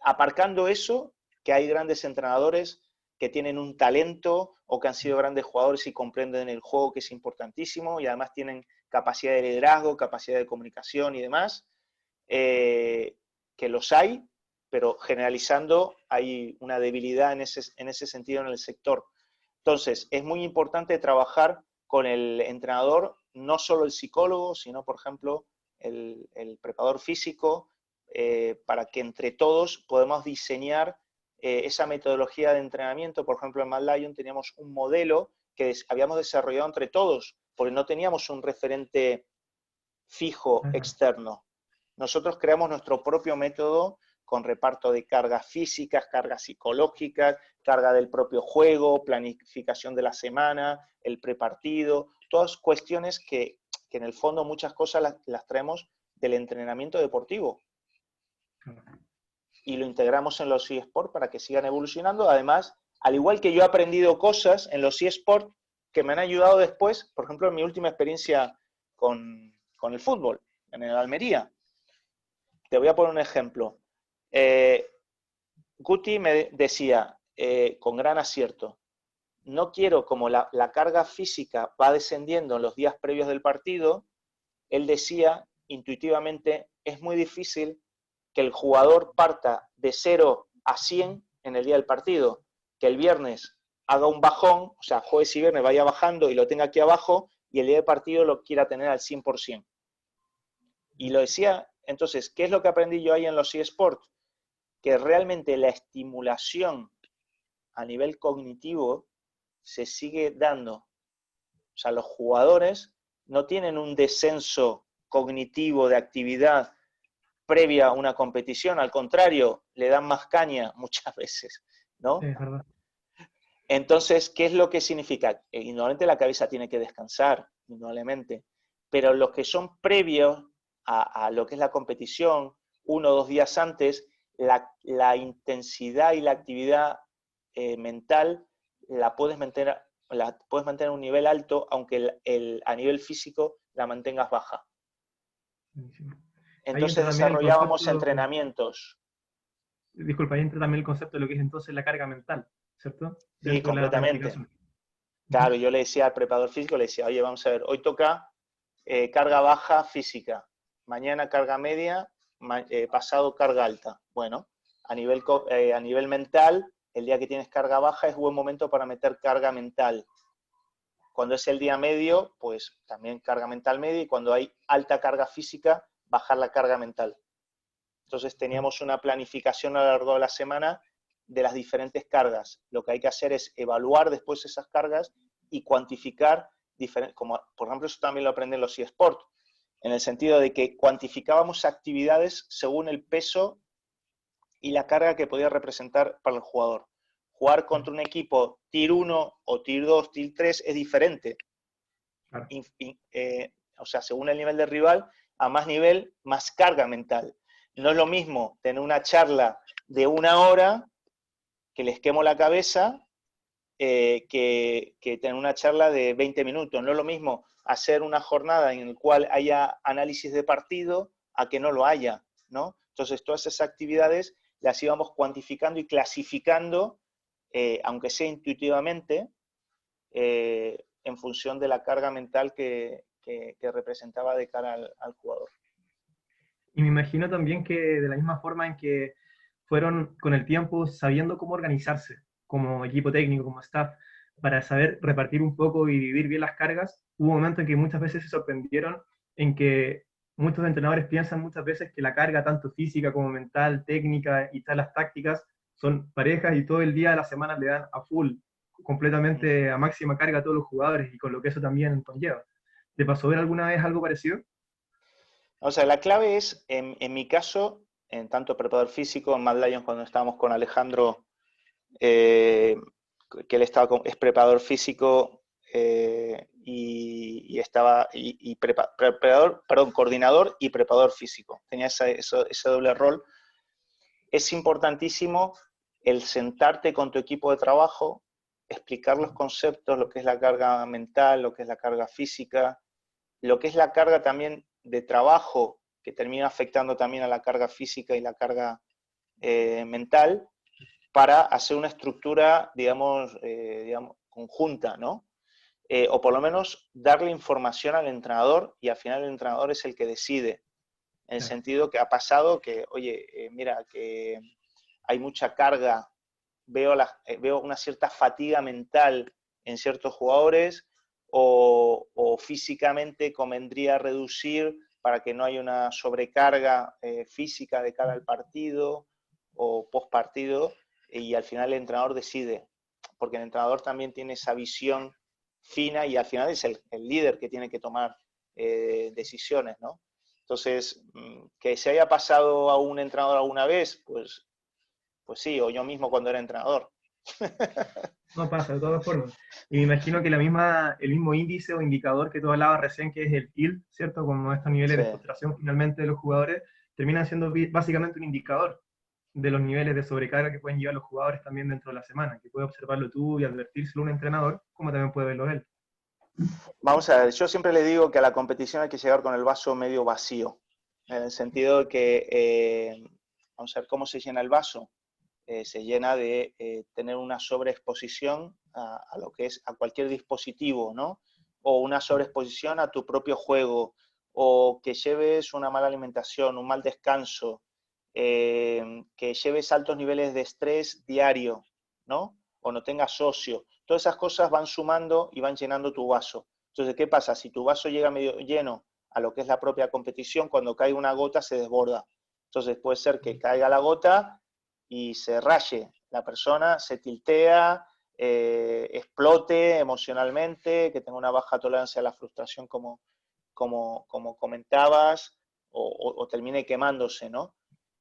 Aparcando eso, que hay grandes entrenadores que tienen un talento o que han sido grandes jugadores y comprenden el juego, que es importantísimo, y además tienen capacidad de liderazgo, capacidad de comunicación y demás, que los hay, pero generalizando hay una debilidad en ese sentido en el sector. Entonces, es muy importante trabajar con el entrenador, no solo el psicólogo, sino, por ejemplo, el preparador físico, para que entre todos podamos diseñar esa metodología de entrenamiento. Por ejemplo, en Mad Lion teníamos un modelo que habíamos desarrollado entre todos, porque no teníamos un referente fijo externo. Nosotros creamos nuestro propio método con reparto de cargas físicas, cargas psicológicas, carga del propio juego, planificación de la semana, el prepartido, todas cuestiones que en el fondo muchas cosas las traemos del entrenamiento deportivo. Y lo integramos en los eSports para que sigan evolucionando. Además, al igual que yo he aprendido cosas en los eSports que me han ayudado después, por ejemplo, en mi última experiencia con el fútbol, en el Almería. Te voy a poner un ejemplo. Guti me decía, con gran acierto, no quiero, como la carga física va descendiendo en los días previos del partido, él decía intuitivamente, es muy difícil que el jugador parta de 0 a 100 en el día del partido, que el viernes haga un bajón, o sea, jueves y viernes vaya bajando y lo tenga aquí abajo, y el día del partido lo quiera tener al 100%. Y lo decía, entonces, ¿qué es lo que aprendí yo ahí en los eSports? Que realmente la estimulación a nivel cognitivo se sigue dando. O sea, los jugadores no tienen un descenso cognitivo de actividad previa a una competición, al contrario, le dan más caña muchas veces, ¿no? Sí, es verdad. Entonces, ¿qué es lo que significa? Indudablemente la cabeza tiene que descansar, indudablemente, pero los que son previos a lo que es la competición, 1 o 2 días antes, la intensidad y la actividad mental la puedes mantener a un nivel alto, aunque a nivel físico la mantengas baja. Buenísimo. Ahí Entonces entra también el desarrollábamos concepto, entrenamientos. disculpa, ahí entra también el concepto de lo que es entonces la carga mental, ¿cierto? Sí, Dentro de la completamente. planificación. Ujú. Claro, yo le decía al preparador físico, le decía, oye, vamos a ver, hoy toca carga baja física, mañana carga media, pasado carga alta. Bueno, a nivel mental, el día que tienes carga baja es buen momento para meter carga mental. Cuando es el día medio, pues también carga mental media, y cuando hay alta carga física, bajar la carga mental. Entonces teníamos una planificación a lo largo de la semana de las diferentes cargas. Lo que hay que hacer es evaluar después esas cargas y cuantificar, como por ejemplo eso también lo aprenden los eSports, en el sentido de que cuantificábamos actividades según el peso y la carga que podía representar para el jugador. Jugar contra un equipo Tier 1 o Tier 2, Tier 3 es diferente. Claro. O sea, según el nivel de rival, a más nivel, más carga mental. No es lo mismo tener una charla de 1 hora que les quemo la cabeza que tener una charla de 20 minutos. No es lo mismo hacer una jornada en la cual haya análisis de partido a que no lo haya, ¿no? Entonces, todas esas actividades las íbamos cuantificando y clasificando, aunque sea intuitivamente, en función de la carga mental que representaba de cara al jugador. Y me imagino también que de la misma forma en que fueron con el tiempo sabiendo cómo organizarse como equipo técnico, como staff, para saber repartir un poco y dividir bien las cargas, hubo momentos en que muchas veces se sorprendieron en que muchos entrenadores piensan muchas veces que la carga, tanto física como mental, técnica y tal, las tácticas, son parejas y todo el día de la semana le dan a full, completamente a máxima carga a todos los jugadores y con lo que eso también conlleva. ¿Te pasó ver alguna vez algo parecido? O sea, la clave es, en mi caso, en tanto preparador físico, en Mad Lions cuando estábamos con Alejandro, que él es preparador físico y estaba coordinador y preparador físico. Tenía ese doble rol. Es importantísimo el sentarte con tu equipo de trabajo, explicar los conceptos, lo que es la carga mental, lo que es la carga física, lo que es la carga también de trabajo, que termina afectando también a la carga física y la carga mental, para hacer una estructura, digamos, conjunta, ¿no? O por lo menos darle información al entrenador, y al final el entrenador es el que decide, en el sentido que ha pasado que, oye, mira, que hay mucha carga, veo una cierta fatiga mental en ciertos jugadores, o físicamente convendría reducir para que no haya una sobrecarga física de cara al partido o post partido, y al final el entrenador decide, porque el entrenador también tiene esa visión fina y al final es el líder que tiene que tomar decisiones, ¿no? Entonces, que se haya pasado a un entrenador alguna vez, pues sí, o yo mismo cuando era entrenador. No pasa, de todas formas. Y me imagino que el mismo índice o indicador que tú hablabas recién, que es el TIL, ¿cierto? Como estos niveles Sí. de frustración finalmente de los jugadores, terminan siendo básicamente un indicador de los niveles de sobrecarga que pueden llevar los jugadores también dentro de la semana, que puede observarlo tú y advertírselo a un entrenador, como también puede verlo él. Vamos a ver, yo siempre le digo que a la competición hay que llegar con el vaso medio vacío, en el sentido de que, vamos a ver, ¿cómo se llena el vaso? Se llena de tener una sobreexposición a lo que es a cualquier dispositivo, ¿no? O una sobreexposición a tu propio juego, o que lleves una mala alimentación, un mal descanso, que lleves altos niveles de estrés diario, ¿no? O no tengas ocio. Todas esas cosas van sumando y van llenando tu vaso. Entonces, ¿qué pasa? Si tu vaso llega medio lleno a lo que es la propia competición, cuando cae una gota se desborda. Entonces puede ser que caiga la gota y se raye la persona, se tiltea, explote emocionalmente, que tenga una baja tolerancia a la frustración como comentabas, o termine quemándose, ¿no?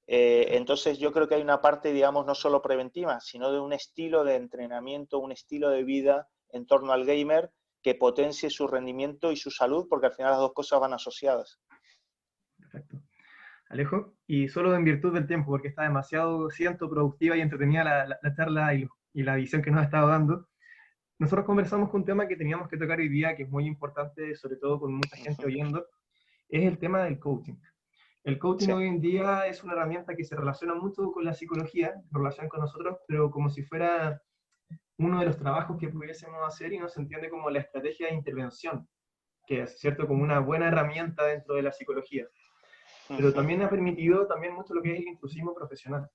Entonces yo creo que hay una parte, digamos, no solo preventiva, sino de un estilo de entrenamiento, un estilo de vida en torno al gamer que potencie su rendimiento y su salud, porque al final las dos cosas van asociadas. Perfecto. Alejo, y solo en virtud del tiempo, porque está demasiado, siento, productiva y entretenida la charla y la visión que nos ha estado dando. Nosotros conversamos con un tema que teníamos que tocar hoy día, que es muy importante, sobre todo con mucha gente oyendo, es el tema del coaching. El coaching Sí. hoy en día es una herramienta que se relaciona mucho con la psicología, en relación con nosotros, pero como si fuera uno de los trabajos que pudiésemos hacer y no se entiende como la estrategia de intervención, que es cierto como una buena herramienta dentro de la psicología. Pero también ha permitido también mucho lo que es el intrusismo profesional.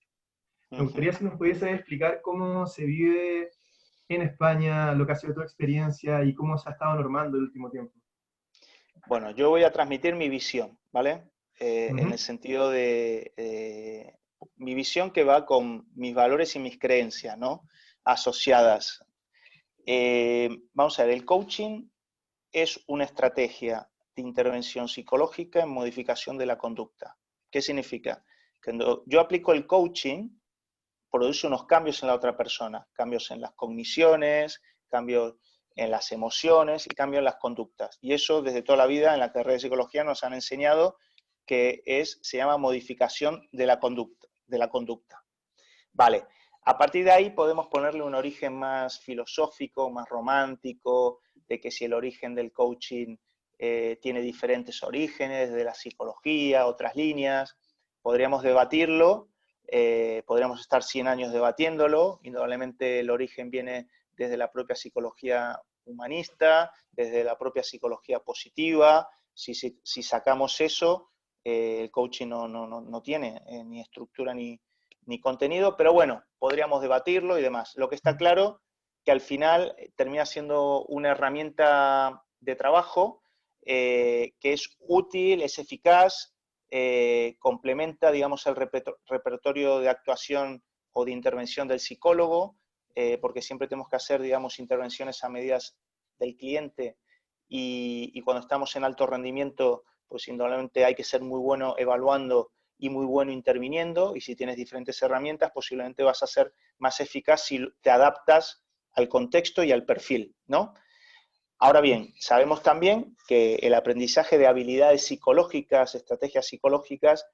Me gustaría si nos pudiese explicar cómo se vive en España, lo que ha sido tu experiencia y cómo se ha estado normando el último tiempo. Bueno, yo voy a transmitir mi visión, ¿vale? En el sentido de mi visión que va con mis valores y mis creencias, ¿no? Asociadas. Vamos a ver, el coaching es una estrategia de intervención psicológica en modificación de la conducta. ¿Qué significa? Que cuando yo aplico el coaching, produce unos cambios en la otra persona, cambios en las cogniciones, cambios en las emociones y cambios en las conductas. Y eso desde toda la vida en la carrera de psicología nos han enseñado que se llama modificación de la conducta. Vale, a partir de ahí podemos ponerle un origen más filosófico, más romántico, de que si el origen del coaching tiene diferentes orígenes, de la psicología, otras líneas, podríamos debatirlo, podríamos estar 100 años debatiéndolo, indudablemente el origen viene desde la propia psicología humanista, desde la propia psicología positiva. Si sacamos eso, el coaching no tiene ni estructura ni contenido, pero bueno, podríamos debatirlo y demás. Lo que está claro que al final termina siendo una herramienta de trabajo que es útil, es eficaz, complementa, digamos, el repertorio de actuación o de intervención del psicólogo, porque siempre tenemos que hacer, digamos, intervenciones a medidas del cliente y cuando estamos en alto rendimiento, pues indudablemente hay que ser muy bueno evaluando y muy bueno interviniendo, y si tienes diferentes herramientas, posiblemente vas a ser más eficaz si te adaptas al contexto y al perfil, ¿no? Ahora bien, sabemos también que el aprendizaje de habilidades psicológicas, estrategias psicológicas,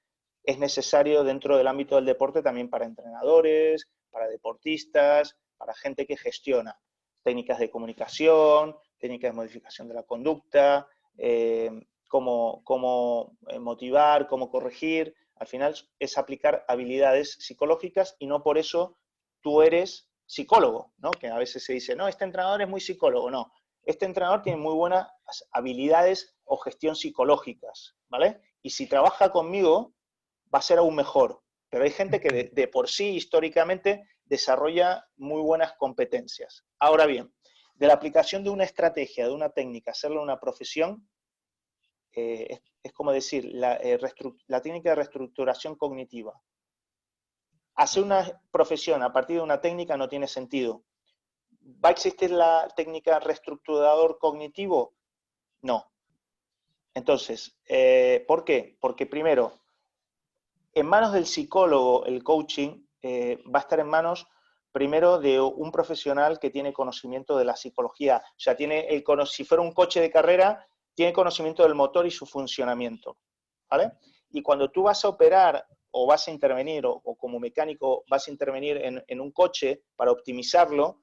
es necesario dentro del ámbito del deporte también para entrenadores, para deportistas, para gente que gestiona técnicas de comunicación, técnicas de modificación de la conducta, cómo motivar, cómo corregir. Al final es aplicar habilidades psicológicas y no por eso tú eres psicólogo, ¿no? Que a veces se dice, no, este entrenador es muy psicólogo. No, este entrenador tiene muy buenas habilidades o gestión psicológicas, ¿vale? Y si trabaja conmigo, va a ser aún mejor. Pero hay gente que de por sí, históricamente, desarrolla muy buenas competencias. Ahora bien, de la aplicación de una estrategia, de una técnica, hacerlo una profesión, es como decir, la técnica de reestructuración cognitiva. Hacer una profesión a partir de una técnica no tiene sentido. ¿Va a existir la técnica reestructurador cognitivo? No. Entonces, ¿por qué? Porque primero, en manos del psicólogo, el coaching va a estar en manos primero de un profesional que tiene conocimiento de la psicología. O sea, si fuera un coche de carrera, tiene conocimiento del motor y su funcionamiento, ¿vale? Y cuando tú vas a operar o vas a intervenir, o como mecánico vas a intervenir en un coche para optimizarlo,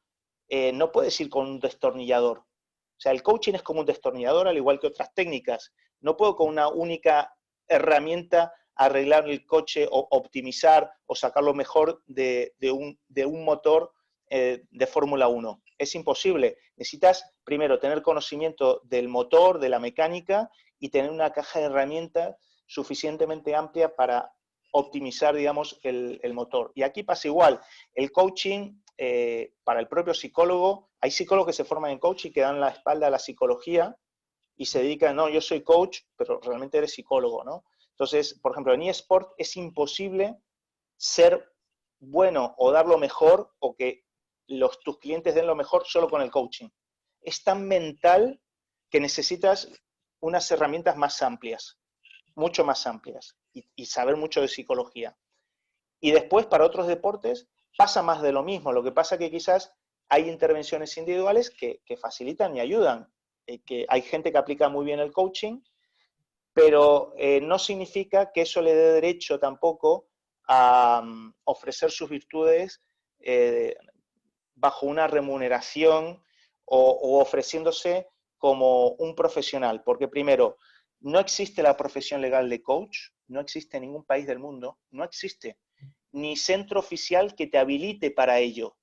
no puedes ir con un destornillador. O sea, el coaching es como un destornillador, al igual que otras técnicas. No puedo con una única herramienta arreglar el coche o optimizar o sacarlo mejor de un motor de Fórmula 1. Es imposible. Necesitas primero tener conocimiento del motor, de la mecánica, y tener una caja de herramientas suficientemente amplia para optimizar, digamos, el motor. Y aquí pasa igual. El coaching, para el propio psicólogo, hay psicólogos que se forman en coaching y que dan la espalda a la psicología y se dedican, no, yo soy coach, pero realmente eres psicólogo, ¿no? Entonces, por ejemplo, en eSport es imposible ser bueno o dar lo mejor o que tus clientes den lo mejor solo con el coaching. Es tan mental que necesitas unas herramientas más amplias, mucho más amplias, y saber mucho de psicología. Y después, para otros deportes, pasa más de lo mismo. Lo que pasa que quizás hay intervenciones individuales que facilitan y ayudan. Que hay gente que aplica muy bien el coaching, pero no significa que eso le dé derecho tampoco a ofrecer sus virtudes bajo una remuneración o ofreciéndose como un profesional. Porque primero, no existe la profesión legal de coach, no existe en ningún país del mundo, no existe ni centro oficial que te habilite para ello.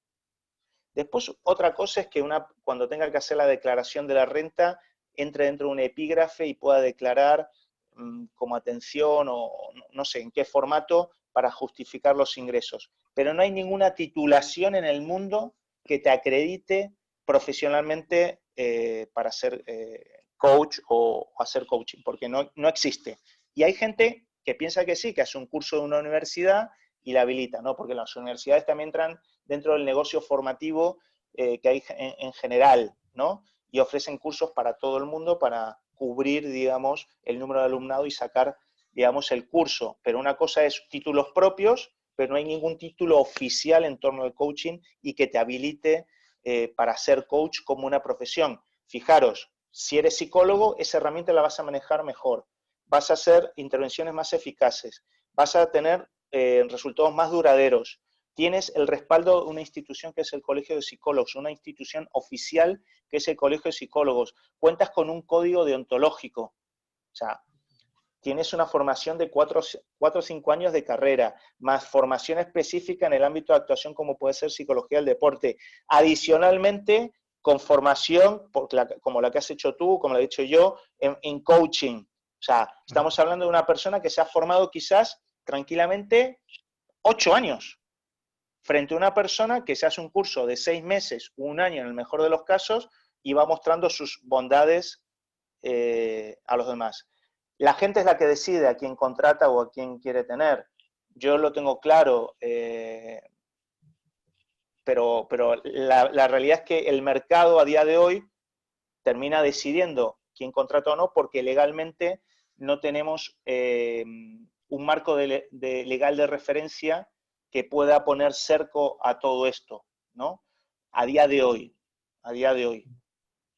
Después, otra cosa es que cuando tenga que hacer la declaración de la renta, entre dentro de un epígrafe y pueda declarar como atención o no sé en qué formato para justificar los ingresos. Pero no hay ninguna titulación en el mundo que te acredite profesionalmente para ser coach o hacer coaching, porque no existe. Y hay gente que piensa que sí, que hace un curso de una universidad y la habilita, ¿no? Porque las universidades también entran dentro del negocio formativo que hay en general, ¿no? Y ofrecen cursos para todo el mundo para cubrir, digamos, el número de alumnado y sacar, digamos, el curso. Pero una cosa es títulos propios, pero no hay ningún título oficial en torno al coaching y que te habilite para ser coach como una profesión. Fijaros, si eres psicólogo, esa herramienta la vas a manejar mejor. Vas a hacer intervenciones más eficaces. Vas a tener resultados más duraderos. Tienes el respaldo de una institución que es el Colegio de Psicólogos, una institución oficial que es el Colegio de Psicólogos. Cuentas con un código deontológico. O sea, tienes una formación de 4 o 5 años de carrera, más formación específica en el ámbito de actuación como puede ser psicología del deporte. Adicionalmente, con formación, como la que has hecho tú, como la he hecho yo, en coaching. O sea, estamos hablando de una persona que se ha formado quizás tranquilamente 8 años, frente a una persona que se hace un curso de 6 meses, 1 año en el mejor de los casos, y va mostrando sus bondades a los demás. La gente es la que decide a quién contrata o a quién quiere tener. Yo lo tengo claro, pero la realidad es que el mercado a día de hoy termina decidiendo quién contrata o no, porque legalmente no tenemos un marco legal de referencia que pueda poner cerco a todo esto, ¿no? A día de hoy.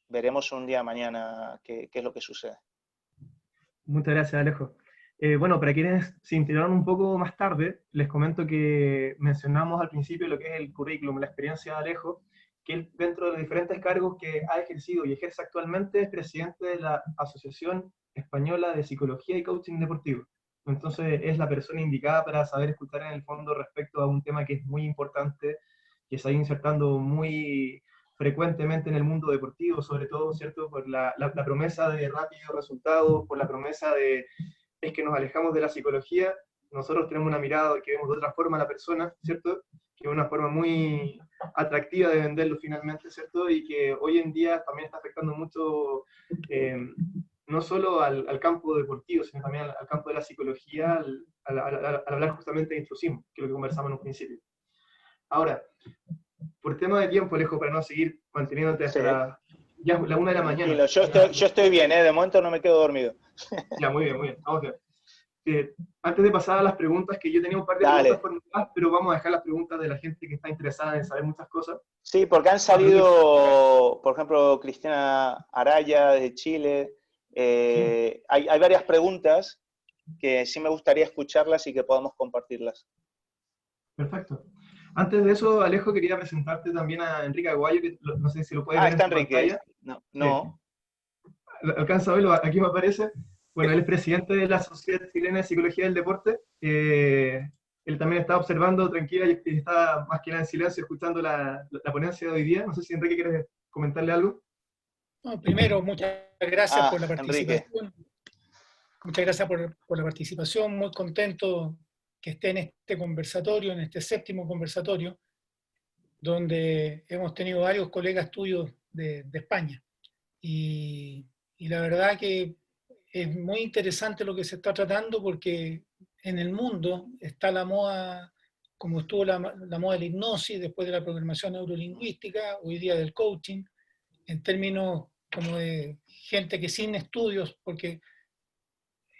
Veremos un día mañana qué es lo que sucede. Muchas gracias, Alejo. Bueno, para quienes se integraron un poco más tarde, les comento que mencionamos al principio lo que es el currículum, la experiencia de Alejo, que él, dentro de los diferentes cargos que ha ejercido y ejerce actualmente, es presidente de la Asociación Española de Psicología y Coaching Deportivo. Entonces es la persona indicada para saber escuchar en el fondo respecto a un tema que es muy importante, que se ha ido insertando muy frecuentemente en el mundo deportivo, sobre todo, ¿cierto? Por la promesa de rápidos resultados, por la promesa de es que nos alejamos de la psicología, nosotros tenemos una mirada que vemos de otra forma a la persona, ¿cierto? Que es una forma muy atractiva de venderlo finalmente, ¿cierto? Y que hoy en día también está afectando mucho, no solo al campo deportivo, sino también al campo de la psicología, al hablar justamente de intrusismo, que es lo que conversamos en un principio. Ahora, por tema de tiempo, Alejo, para no seguir manteniéndote hasta ya la 1 de la mañana. Yo estoy bien, de momento no me quedo dormido. Ya, muy bien, vamos bien. Antes de pasar a las preguntas, que yo tenía un par de preguntas formuladas, pero vamos a dejar las preguntas de la gente que está interesada en saber muchas cosas. Sí, porque han salido, por ejemplo, Cristina Araya de Chile. Sí. Hay varias preguntas que sí me gustaría escucharlas y que podamos compartirlas. Perfecto. Antes de eso, Alejo, quería presentarte también a Enrique Aguayo, que no sé si lo puedes ver está en tu Enrique. pantalla. No. Alcanza a verlo, aquí me aparece. Bueno, él es presidente de la Sociedad Chilena de Psicología del Deporte. Él también está observando tranquila y está más que nada en silencio escuchando la ponencia de hoy día. No sé si Enrique quieres comentarle algo. No, primero, muchas gracias por la participación. Enrique. Muchas gracias por la participación, muy contento que esté en este conversatorio, en este séptimo conversatorio, donde hemos tenido varios colegas tuyos de España. Y la verdad que es muy interesante lo que se está tratando porque en el mundo está la moda, como estuvo la moda de la hipnosis, después de la programación neurolingüística, hoy día del coaching, en términos como de gente que sin estudios, porque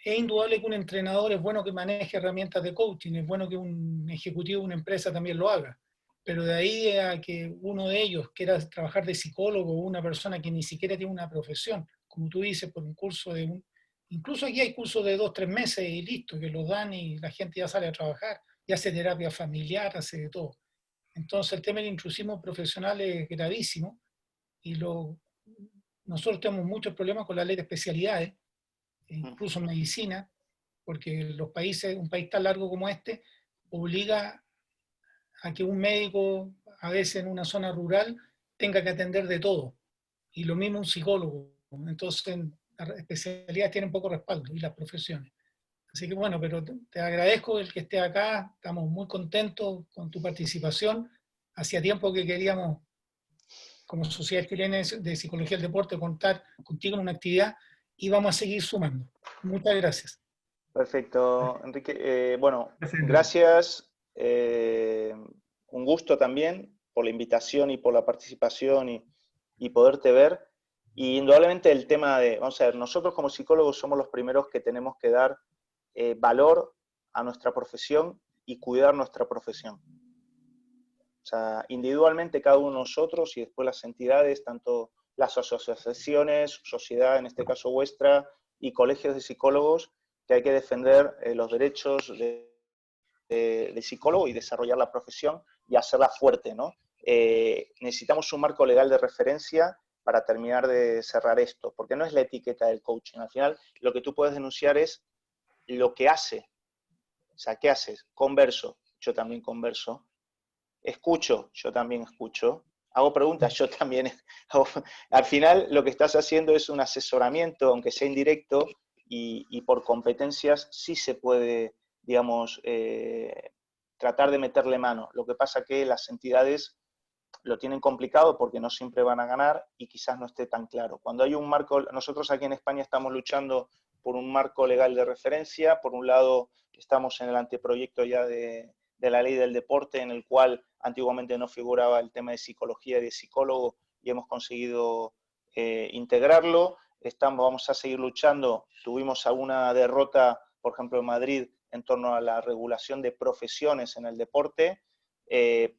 es indudable que un entrenador es bueno que maneje herramientas de coaching, es bueno que un ejecutivo de una empresa también lo haga, pero de ahí a que uno de ellos quiera trabajar de psicólogo o una persona que ni siquiera tiene una profesión, como tú dices, por un curso incluso aquí hay cursos de 2 o 3 meses y listo, que los dan y la gente ya sale a trabajar, ya hace terapia familiar, hace de todo. Entonces el tema del intrusismo profesional es gravísimo y nosotros tenemos muchos problemas con la ley de especialidades, incluso en medicina, porque un país tan largo como este, obliga a que un médico, a veces en una zona rural, tenga que atender de todo. Y lo mismo un psicólogo. Entonces, las especialidades tienen poco respaldo y las profesiones. Así que bueno, pero te agradezco el que esté acá, estamos muy contentos con tu participación. Hacía tiempo que queríamos, como Sociedad Chilena de Psicología del Deporte, contar contigo en una actividad y vamos a seguir sumando. Muchas gracias. Perfecto, Enrique. Bueno, Gracias, Enrique. gracias. Un gusto también por la invitación y por la participación y poderte ver. Y indudablemente el tema de, vamos a ver, nosotros como psicólogos somos los primeros que tenemos que dar valor a nuestra profesión y cuidar nuestra profesión. O sea, individualmente cada uno de nosotros y después las entidades, tanto las asociaciones, sociedad, en este caso vuestra, y colegios de psicólogos, que hay que defender los derechos de psicólogo y desarrollar la profesión y hacerla fuerte, ¿no? Necesitamos un marco legal de referencia para terminar de cerrar esto, porque no es la etiqueta del coaching. Al final, lo que tú puedes denunciar es lo que hace. O sea, ¿qué haces? Converso, yo también converso. Escucho, yo también escucho. Hago preguntas, yo también hago. Al final, lo que estás haciendo es un asesoramiento, aunque sea indirecto, y por competencias sí se puede, digamos, tratar de meterle mano. Lo que pasa que las entidades lo tienen complicado porque no siempre van a ganar y quizás no esté tan claro. Cuando hay un marco, nosotros aquí en España estamos luchando por un marco legal de referencia. Por un lado, estamos en el anteproyecto ya de la ley del deporte, en el cual antiguamente no figuraba el tema de psicología y de psicólogo, y hemos conseguido integrarlo. Vamos a seguir luchando. Tuvimos alguna derrota, por ejemplo, en Madrid, en torno a la regulación de profesiones en el deporte.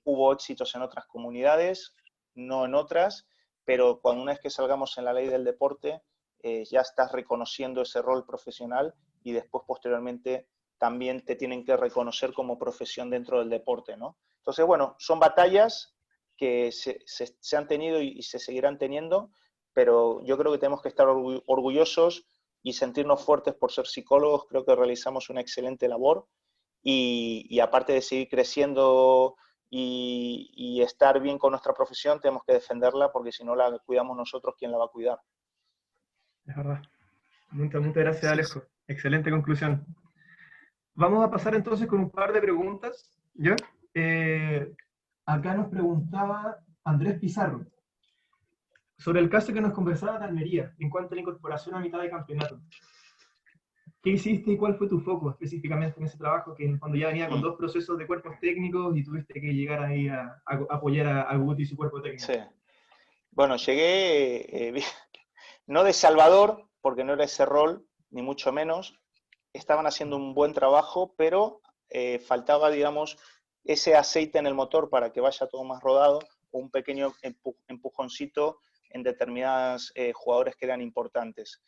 Hubo éxitos en otras comunidades, no en otras, pero una vez que salgamos en la ley del deporte, ya estás reconociendo ese rol profesional y después, posteriormente, también te tienen que reconocer como profesión dentro del deporte, ¿no? Entonces, bueno, son batallas que se han tenido y se seguirán teniendo, pero yo creo que tenemos que estar orgullosos y sentirnos fuertes por ser psicólogos. Creo que realizamos una excelente labor y aparte de seguir creciendo y estar bien con nuestra profesión, tenemos que defenderla, porque si no la cuidamos nosotros, ¿quién la va a cuidar? Es verdad. Muchas gracias, Sí, Alejo. Excelente conclusión. Vamos a pasar entonces con un par de preguntas. ¿Ya? Acá nos preguntaba Andrés Pizarro sobre el caso que nos conversaba de Almería en cuanto a la incorporación a mitad de campeonato. ¿Qué hiciste y cuál fue tu foco específicamente en ese trabajo, que cuando ya venía con 2 procesos de cuerpos técnicos y tuviste que llegar ahí a apoyar a Guti y su cuerpo técnico? Sí. Bueno, llegué, no de Salvador, porque no era ese rol, ni mucho menos. Estaban haciendo un buen trabajo, pero faltaba, digamos, ese aceite en el motor para que vaya todo más rodado, o un pequeño empujoncito en determinados jugadores que eran importantes.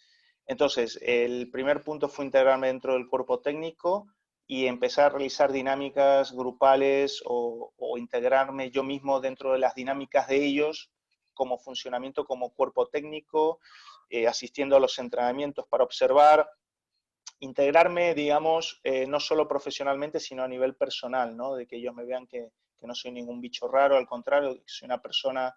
Entonces, el primer punto fue integrarme dentro del cuerpo técnico y empezar a realizar dinámicas grupales o integrarme yo mismo dentro de las dinámicas de ellos, como funcionamiento como cuerpo técnico, asistiendo a los entrenamientos para observar, integrarme, digamos, no solo profesionalmente, sino a nivel personal, ¿no? De que ellos me vean que no soy ningún bicho raro, al contrario, que soy una persona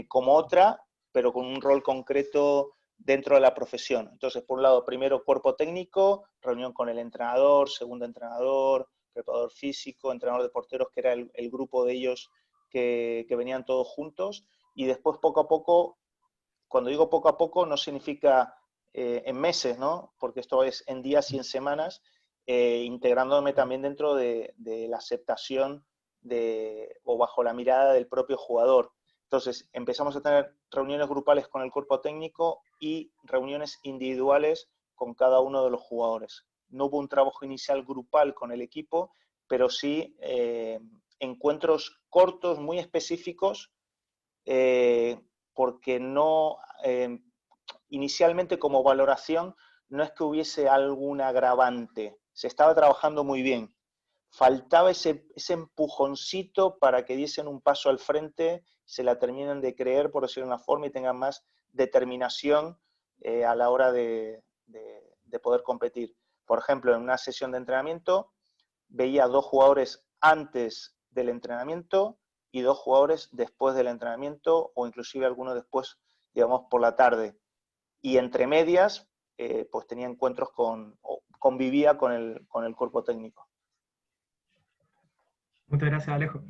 como otra, pero con un rol concreto dentro de la profesión. Entonces, por un lado, primero cuerpo técnico, reunión con el entrenador, segundo entrenador, preparador físico, entrenador de porteros, que era el grupo de ellos que venían todos juntos, y después poco a poco, cuando digo poco a poco, no significa en meses, ¿no? Porque esto es en días y en semanas, integrándome también dentro de la aceptación o bajo la mirada del propio jugador. Entonces, empezamos a tener reuniones grupales con el cuerpo técnico y reuniones individuales con cada uno de los jugadores. No hubo un trabajo inicial grupal con el equipo, pero sí encuentros cortos, muy específicos, porque no, inicialmente como valoración, no es que hubiese algún agravante, se estaba trabajando muy bien. Faltaba ese empujoncito para que diesen un paso al frente, se la terminen de creer, por decirlo de una forma, y tengan más determinación a la hora de poder competir. Por ejemplo, en una sesión de entrenamiento, veía 2 jugadores antes del entrenamiento y 2 jugadores después del entrenamiento, o inclusive algunos después, digamos, por la tarde. Y entre medias, pues tenía encuentros o convivía con el cuerpo técnico. Muchas gracias, Alejo.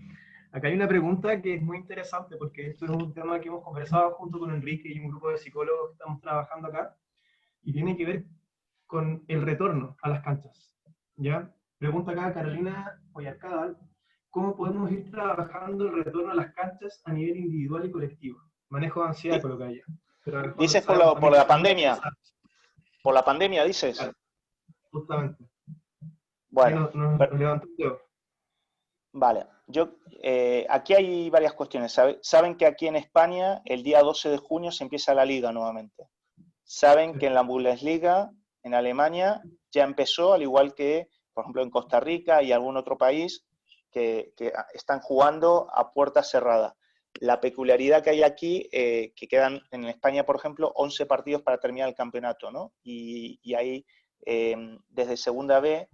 Acá hay una pregunta que es muy interesante porque esto es un tema que hemos conversado junto con Enrique y un grupo de psicólogos que estamos trabajando acá y tiene que ver con el retorno a las canchas. ¿Ya? Pregunta acá Carolina Oyarcábal, ¿cómo podemos ir trabajando el retorno a las canchas a nivel individual y colectivo? Manejo de ansiedad, coloca ella. ¿Dices por la pandemia? ¿Por la pandemia dices? Claro, justamente. Bueno, nos levantó un dedo. Vale, aquí hay varias cuestiones. Saben que aquí en España el día 12 de junio se empieza la liga nuevamente. Saben que en la Bundesliga, en Alemania, ya empezó, al igual que, por ejemplo, en Costa Rica y algún otro país que están jugando a puerta cerrada. La peculiaridad que hay aquí, que quedan en España, por ejemplo, 11 partidos para terminar el campeonato, ¿no? Y hay, desde Segunda B,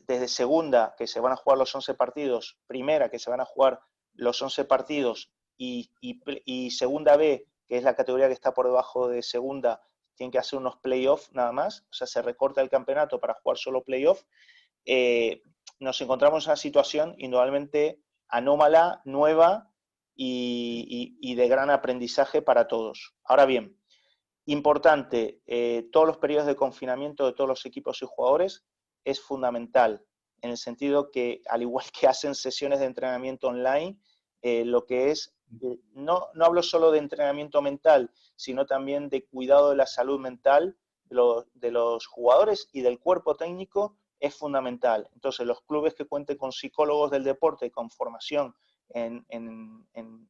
desde Segunda, que se van a jugar los 11 partidos, Primera, que se van a jugar los 11 partidos, y Segunda B, que es la categoría que está por debajo de Segunda, tienen que hacer unos playoffs nada más, o sea, se recorta el campeonato para jugar solo playoffs. Nos encontramos en una situación indudablemente anómala, nueva y de gran aprendizaje para todos. Ahora bien, importante, todos los periodos de confinamiento de todos los equipos y jugadores es fundamental, en el sentido que, al igual que hacen sesiones de entrenamiento online, lo que es, no hablo solo de entrenamiento mental, sino también de cuidado de la salud mental de los jugadores y del cuerpo técnico, es fundamental. Entonces, los clubes que cuenten con psicólogos del deporte, con formación en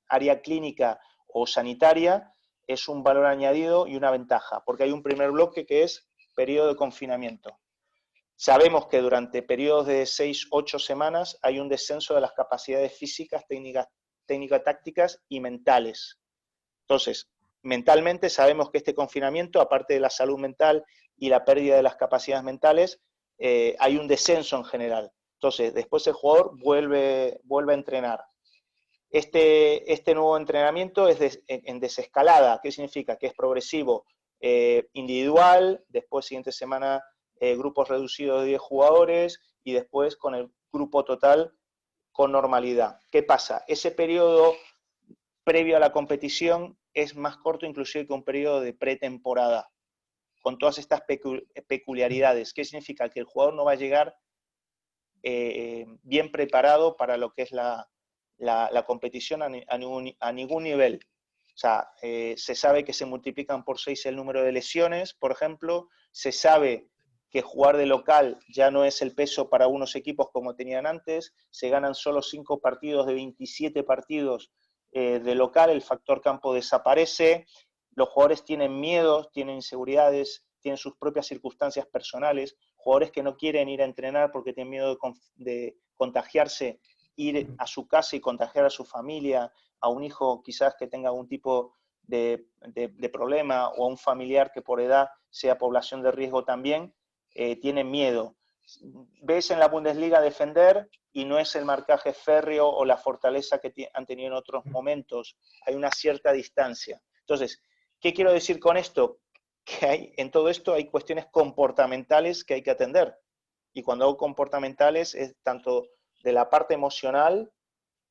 área clínica o sanitaria, es un valor añadido y una ventaja, porque hay un primer bloque que es periodo de confinamiento. Sabemos que durante periodos de 6-8 semanas hay un descenso de las capacidades físicas, técnico-tácticas y mentales. Entonces, mentalmente sabemos que este confinamiento, aparte de la salud mental y la pérdida de las capacidades mentales, hay un descenso en general. Entonces, después el jugador vuelve a entrenar. Este nuevo entrenamiento es en desescalada. ¿Qué significa? Que es progresivo, individual, después siguiente semana grupos reducidos de 10 jugadores y después con el grupo total con normalidad. ¿Qué pasa? Ese periodo previo a la competición es más corto inclusive que un periodo de pretemporada, con todas estas peculiaridades. ¿Qué significa? Que el jugador no va a llegar bien preparado para lo que es la competición a ningún nivel. O sea, se sabe que se multiplican por 6 el número de lesiones, por ejemplo, se sabe que jugar de local ya no es el peso para unos equipos como tenían antes, se ganan solo 5 partidos de 27 partidos de local, el factor campo desaparece, los jugadores tienen miedos, tienen inseguridades, tienen sus propias circunstancias personales, jugadores que no quieren ir a entrenar porque tienen miedo de contagiarse, ir a su casa y contagiar a su familia, a un hijo quizás que tenga algún tipo de problema, o a un familiar que por edad sea población de riesgo también, tienen miedo. Ves en la Bundesliga defender y no es el marcaje férreo o la fortaleza que han tenido en otros momentos. Hay una cierta distancia. Entonces, ¿qué quiero decir con esto? que en todo esto hay cuestiones comportamentales que hay que atender. Y cuando hago comportamentales es tanto de la parte emocional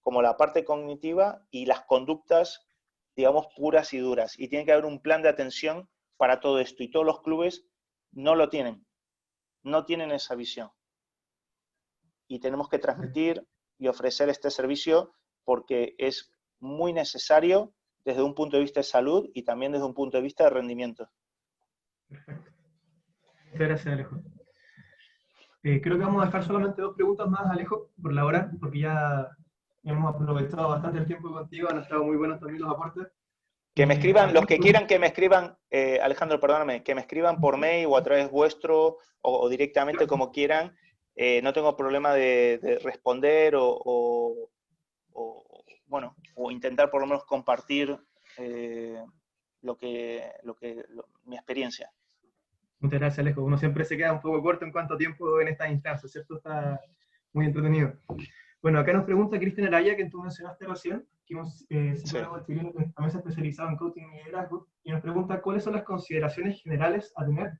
como la parte cognitiva y las conductas, digamos, puras y duras. Y tiene que haber un plan de atención para todo esto. Y todos los clubes no lo tienen. No tienen esa visión. Y tenemos que transmitir y ofrecer este servicio porque es muy necesario desde un punto de vista de salud y también desde un punto de vista de rendimiento. Perfecto. Muchas gracias, Alejo. Creo que vamos a dejar solamente 2 preguntas más, Alejo, por la hora, porque ya hemos aprovechado bastante el tiempo contigo, han estado muy buenos también los aportes. Que me escriban, los que Aquí, quieran que me escriban, Alejandro, perdóname, que me escriban por mail o a través vuestro o directamente como quieran. No tengo problema de responder bueno, o intentar por lo menos compartir mi experiencia. muchas gracias, Alejo. Uno siempre se queda un poco corto en cuanto a tiempo en estas instancias, ¿cierto? Está muy entretenido. Bueno, acá nos pregunta Cristian Araya, que tú mencionaste recién, que es un psicólogo chileno que también se ha especializado en coaching y liderazgo, y nos pregunta cuáles son las consideraciones generales a tener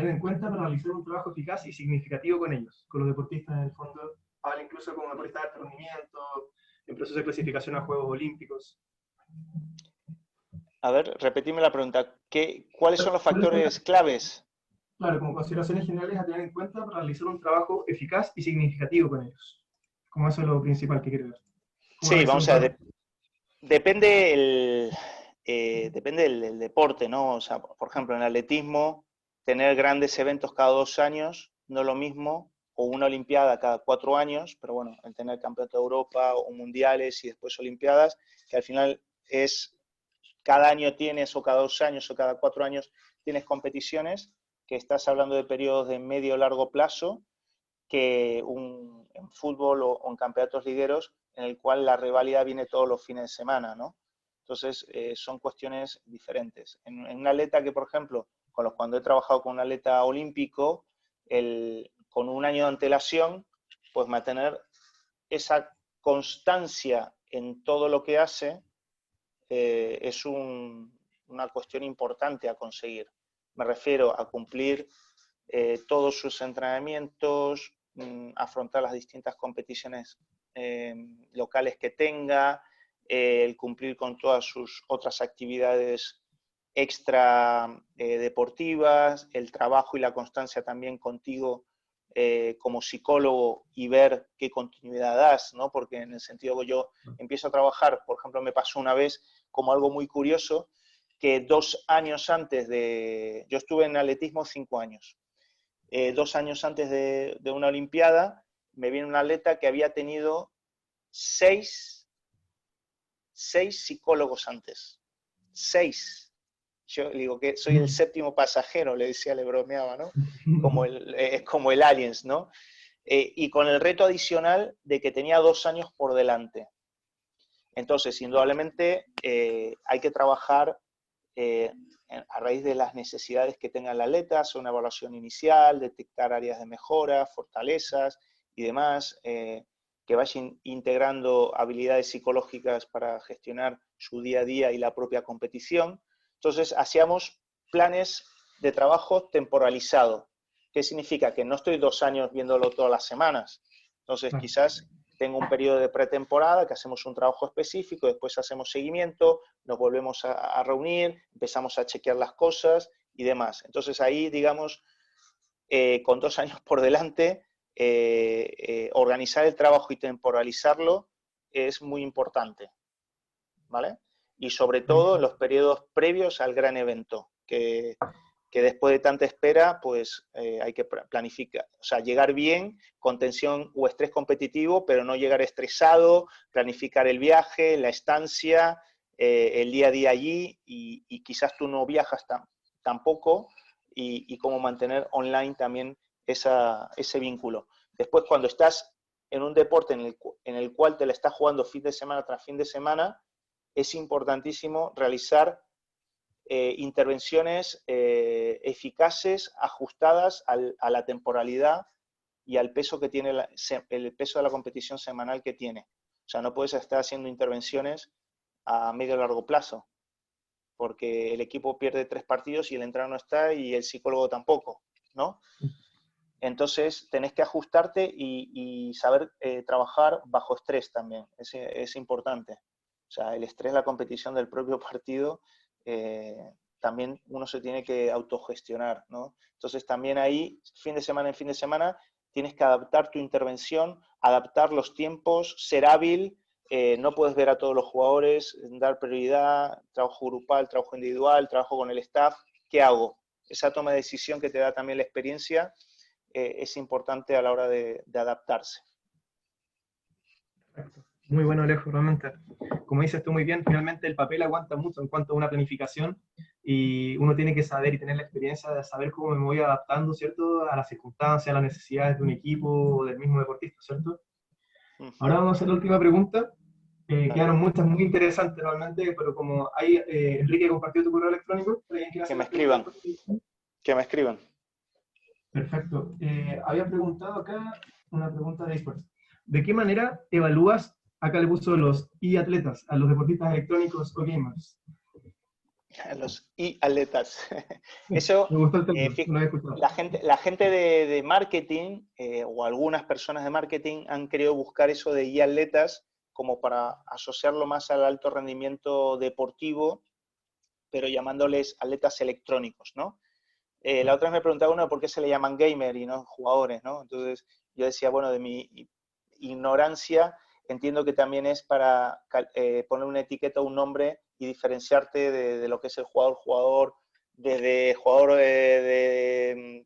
en cuenta para realizar un trabajo eficaz y significativo con ellos, con los deportistas en el fondo, habla incluso como deportistas de alto rendimiento, en proceso de clasificación a Juegos Olímpicos. A ver, repetime la pregunta. ¿Cuáles son los factores claves? Claro, como consideraciones generales a tener en cuenta para realizar un trabajo eficaz y significativo con ellos. Como eso es lo principal que quiero ver. Sí, vamos a ver. Depende del deporte, ¿no? O sea, por ejemplo, en atletismo, tener grandes eventos cada 2 años no es lo mismo, o una olimpiada cada 4 años, pero bueno, el tener campeonato de Europa o mundiales y después olimpiadas, que al final es cada año tienes, o cada 2 años, o cada 4 años tienes competiciones, que estás hablando de periodos de medio o largo plazo, que en fútbol o en campeonatos ligueros, en el cual la rivalidad viene todos los fines de semana, ¿no? Entonces, son cuestiones diferentes. En un atleta que, por ejemplo, cuando he trabajado con un atleta olímpico, con un año de antelación, pues mantener esa constancia en todo lo que hace es una cuestión importante a conseguir. Me refiero a cumplir todos sus entrenamientos, afrontar las distintas competiciones locales que tenga, el cumplir con todas sus otras actividades extra deportivas, el trabajo y la constancia también contigo como psicólogo y ver qué continuidad das, ¿no? Porque en el sentido que yo empiezo a trabajar, por ejemplo, me pasó una vez como algo muy curioso, que 2 años antes yo estuve en atletismo 5 años, 2 años antes de una olimpiada, me viene un atleta que había tenido 6 psicólogos antes. 6. Yo digo que soy el 7º pasajero, le decía, le bromeaba, ¿no? Es como el Aliens, ¿no? Y con el reto adicional de que tenía 2 años por delante. Entonces, indudablemente, hay que trabajar a raíz de las necesidades que tenga el atleta, hacer una evaluación inicial, detectar áreas de mejora, fortalezas y demás, que vayan integrando habilidades psicológicas para gestionar su día a día y la propia competición. Entonces, hacíamos planes de trabajo temporalizado. ¿Qué significa? Que no estoy 2 años viéndolo todas las semanas. Entonces, quizás tengo un periodo de pretemporada que hacemos un trabajo específico, después hacemos seguimiento, nos volvemos a reunir, empezamos a chequear las cosas y demás. Entonces ahí, digamos, con 2 años por delante, organizar el trabajo y temporalizarlo es muy importante, ¿vale? Y sobre todo en los periodos previos al gran evento, que después de tanta espera, pues hay que planificar, o sea, llegar bien, con tensión o estrés competitivo, pero no llegar estresado, planificar el viaje, la estancia, el día a día allí, y quizás tú no viajas tampoco, y cómo mantener online también ese vínculo. Después, cuando estás en un deporte en el cual te la estás jugando fin de semana tras fin de semana, es importantísimo realizar intervenciones eficaces, ajustadas a la temporalidad y al peso que tiene el peso de la competición semanal que tiene. O sea, no puedes estar haciendo intervenciones a medio o largo plazo. porque el equipo pierde 3 partidos y el entrenador no está y el psicólogo tampoco, ¿no? Entonces tenés que ajustarte y saber trabajar bajo estrés también, es importante. O sea, el estrés, la competición del propio partido, también uno se tiene que autogestionar, ¿no? Entonces también ahí, fin de semana en fin de semana, tienes que adaptar tu intervención, adaptar los tiempos, ser hábil, no puedes ver a todos los jugadores, dar prioridad, trabajo grupal, trabajo individual, trabajo con el staff, ¿qué hago? Esa toma de decisión que te da también la experiencia es importante a la hora de adaptarse. Perfecto. Muy bueno, Alejo, realmente. Como dices tú muy bien, finalmente el papel aguanta mucho en cuanto a una planificación y uno tiene que saber y tener la experiencia de saber cómo me voy adaptando, ¿cierto?, a las circunstancias, a las necesidades de un equipo o del mismo deportista, ¿cierto? Ahora vamos a hacer la última pregunta. Quedaron muchas muy interesantes realmente, pero como hay, Enrique compartió tu correo electrónico, ¿alguien quiere hacer Que me la pregunta? escriban. Que me escriban. Perfecto. Había preguntado acá una pregunta de esports. ¿De qué manera evalúas, acá le puso los atletas, a los deportistas electrónicos o gamers? Los atletas. Eso, Me gustó el término, no lo había escuchado. la gente de marketing o algunas personas de marketing han querido buscar eso de atletas como para asociarlo más al alto rendimiento deportivo, pero llamándoles atletas electrónicos, ¿no? La otra vez me preguntaba uno por qué se le llaman gamer y no jugadores, ¿no? Entonces yo decía, bueno, de mi ignorancia, entiendo que también es para poner una etiqueta o un nombre y diferenciarte de lo que es el jugador, desde jugador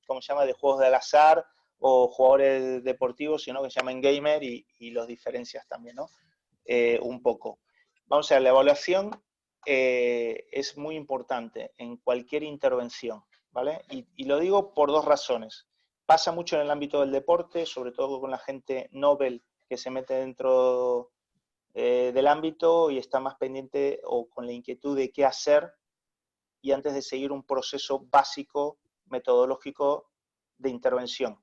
¿cómo se llama?, de juegos del azar o jugadores deportivos, sino que se llaman gamer y los diferencias también, ¿no? Un poco. Vamos a ver, la evaluación es muy importante en cualquier intervención, ¿vale? Y lo digo por 2 razones. Pasa mucho en el ámbito del deporte, sobre todo con la gente novel que se mete dentro del ámbito y está más pendiente o con la inquietud de qué hacer y antes de seguir un proceso básico, metodológico de intervención.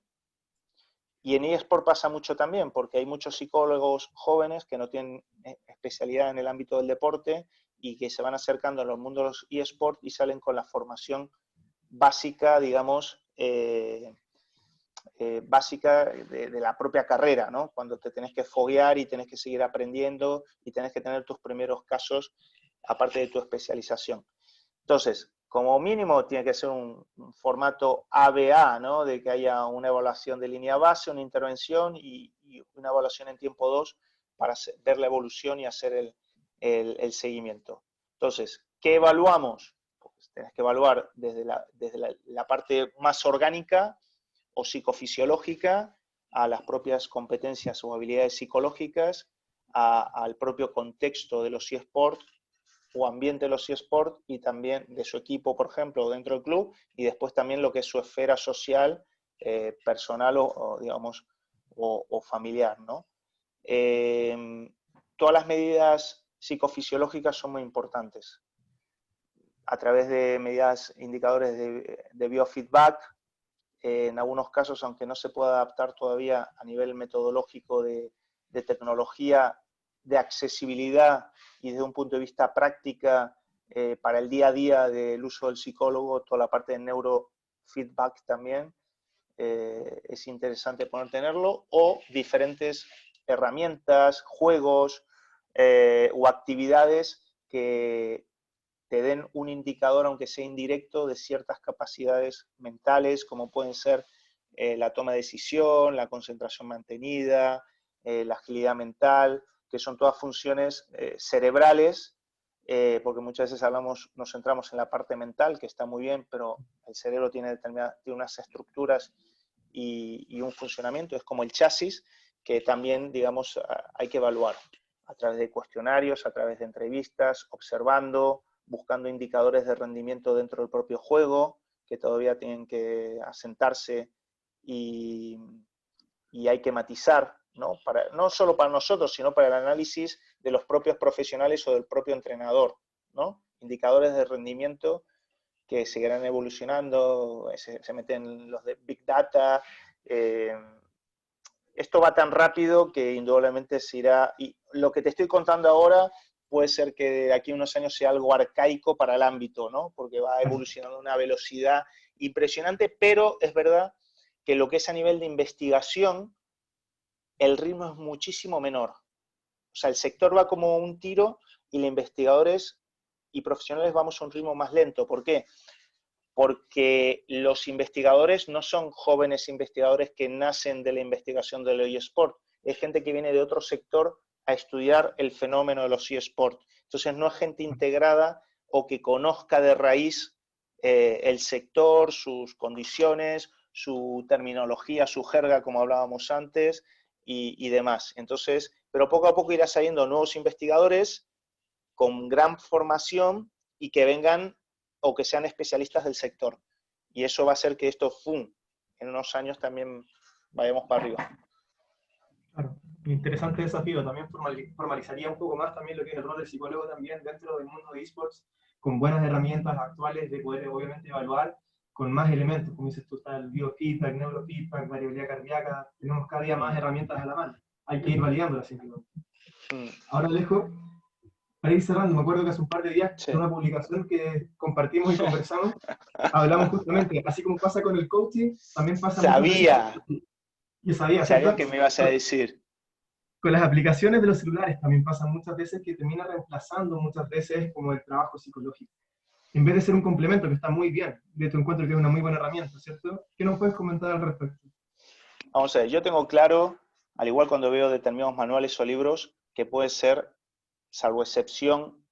Y en eSport pasa mucho también, porque hay muchos psicólogos jóvenes que no tienen especialidad en el ámbito del deporte y que se van acercando a los mundos de los eSport y salen con la formación básica, digamos, básica de la propia carrera, ¿no? Cuando te tenés que foguear y tenés que seguir aprendiendo y tenés que tener tus primeros casos, aparte de tu especialización. Entonces, como mínimo tiene que ser un formato ABA, ¿no? De que haya una evaluación de línea base, una intervención y una evaluación en tiempo 2 para ver la evolución y hacer el seguimiento. Entonces, ¿qué evaluamos? Pues tenés que evaluar desde la parte más orgánica o psicofisiológica a las propias competencias o habilidades psicológicas, al propio contexto de los eSports o ambiente de los eSports y también de su equipo, por ejemplo, dentro del club, y después también lo que es su esfera social, personal o digamos, o familiar, ¿no? Todas las medidas psicofisiológicas son muy importantes. A través de medidas, indicadores de biofeedback, en algunos casos, aunque no se pueda adaptar todavía a nivel metodológico de tecnología, de accesibilidad y desde un punto de vista práctica para el día a día del uso del psicólogo, toda la parte de neurofeedback también, es interesante poder tenerlo, o diferentes herramientas, juegos o actividades que te den un indicador, aunque sea indirecto, de ciertas capacidades mentales, como pueden ser la toma de decisión, la concentración mantenida, la agilidad mental, que son todas funciones cerebrales, porque muchas veces nos centramos en la parte mental, que está muy bien, pero el cerebro tiene unas estructuras y un funcionamiento, es como el chasis, que también, digamos, hay que evaluar a través de cuestionarios, a través de entrevistas, observando, buscando indicadores de rendimiento dentro del propio juego, que todavía tienen que asentarse y hay que matizar, ¿no? No solo para nosotros, sino para el análisis de los propios profesionales o del propio entrenador, ¿no? Indicadores de rendimiento que seguirán evolucionando, se meten los de Big Data. Esto va tan rápido que indudablemente se irá. Y lo que te estoy contando ahora puede ser que de aquí a unos años sea algo arcaico para el ámbito, ¿no? Porque va evolucionando a una velocidad impresionante, pero es verdad que lo que es a nivel de investigación, el ritmo es muchísimo menor. O sea, el sector va como un tiro y los investigadores y profesionales vamos a un ritmo más lento. ¿Por qué? Porque los investigadores no son jóvenes investigadores que nacen de la investigación del eSport, es gente que viene de otro sector a estudiar el fenómeno de los eSports. Entonces no es gente integrada o que conozca de raíz el sector, sus condiciones, su terminología, su jerga, como hablábamos antes, y demás. Entonces, pero poco a poco irá saliendo nuevos investigadores con gran formación y que vengan o que sean especialistas del sector. Y eso va a hacer que esto, ¡fum!, en unos años también vayamos para arriba. Claro, interesante desafío. También formalizaría un poco más también lo que es el rol del psicólogo también dentro del mundo de esports, con buenas herramientas actuales de poder obviamente evaluar con más elementos, como dices tú, está el biofeedback, neurofeedback, variabilidad cardíaca, tenemos cada día más herramientas a la mano. Hay que ir validándolas simplemente. Ahora, Alejo, para ir cerrando, me acuerdo que hace un par de días en una publicación que compartimos y conversamos, hablamos justamente, así como pasa con el coaching, también pasa Sabía. muchas veces. Yo sabía, Sabía ¿cierto? que me ibas a decir. Con las aplicaciones de los celulares también pasa muchas veces que termina reemplazando muchas veces como el trabajo psicológico. En vez de ser un complemento, que está muy bien, de tu encuentro que es una muy buena herramienta, ¿cierto? ¿Qué nos puedes comentar al respecto? Vamos a ver, yo tengo claro, al igual cuando veo determinados manuales o libros, que puede ser, salvo excepción,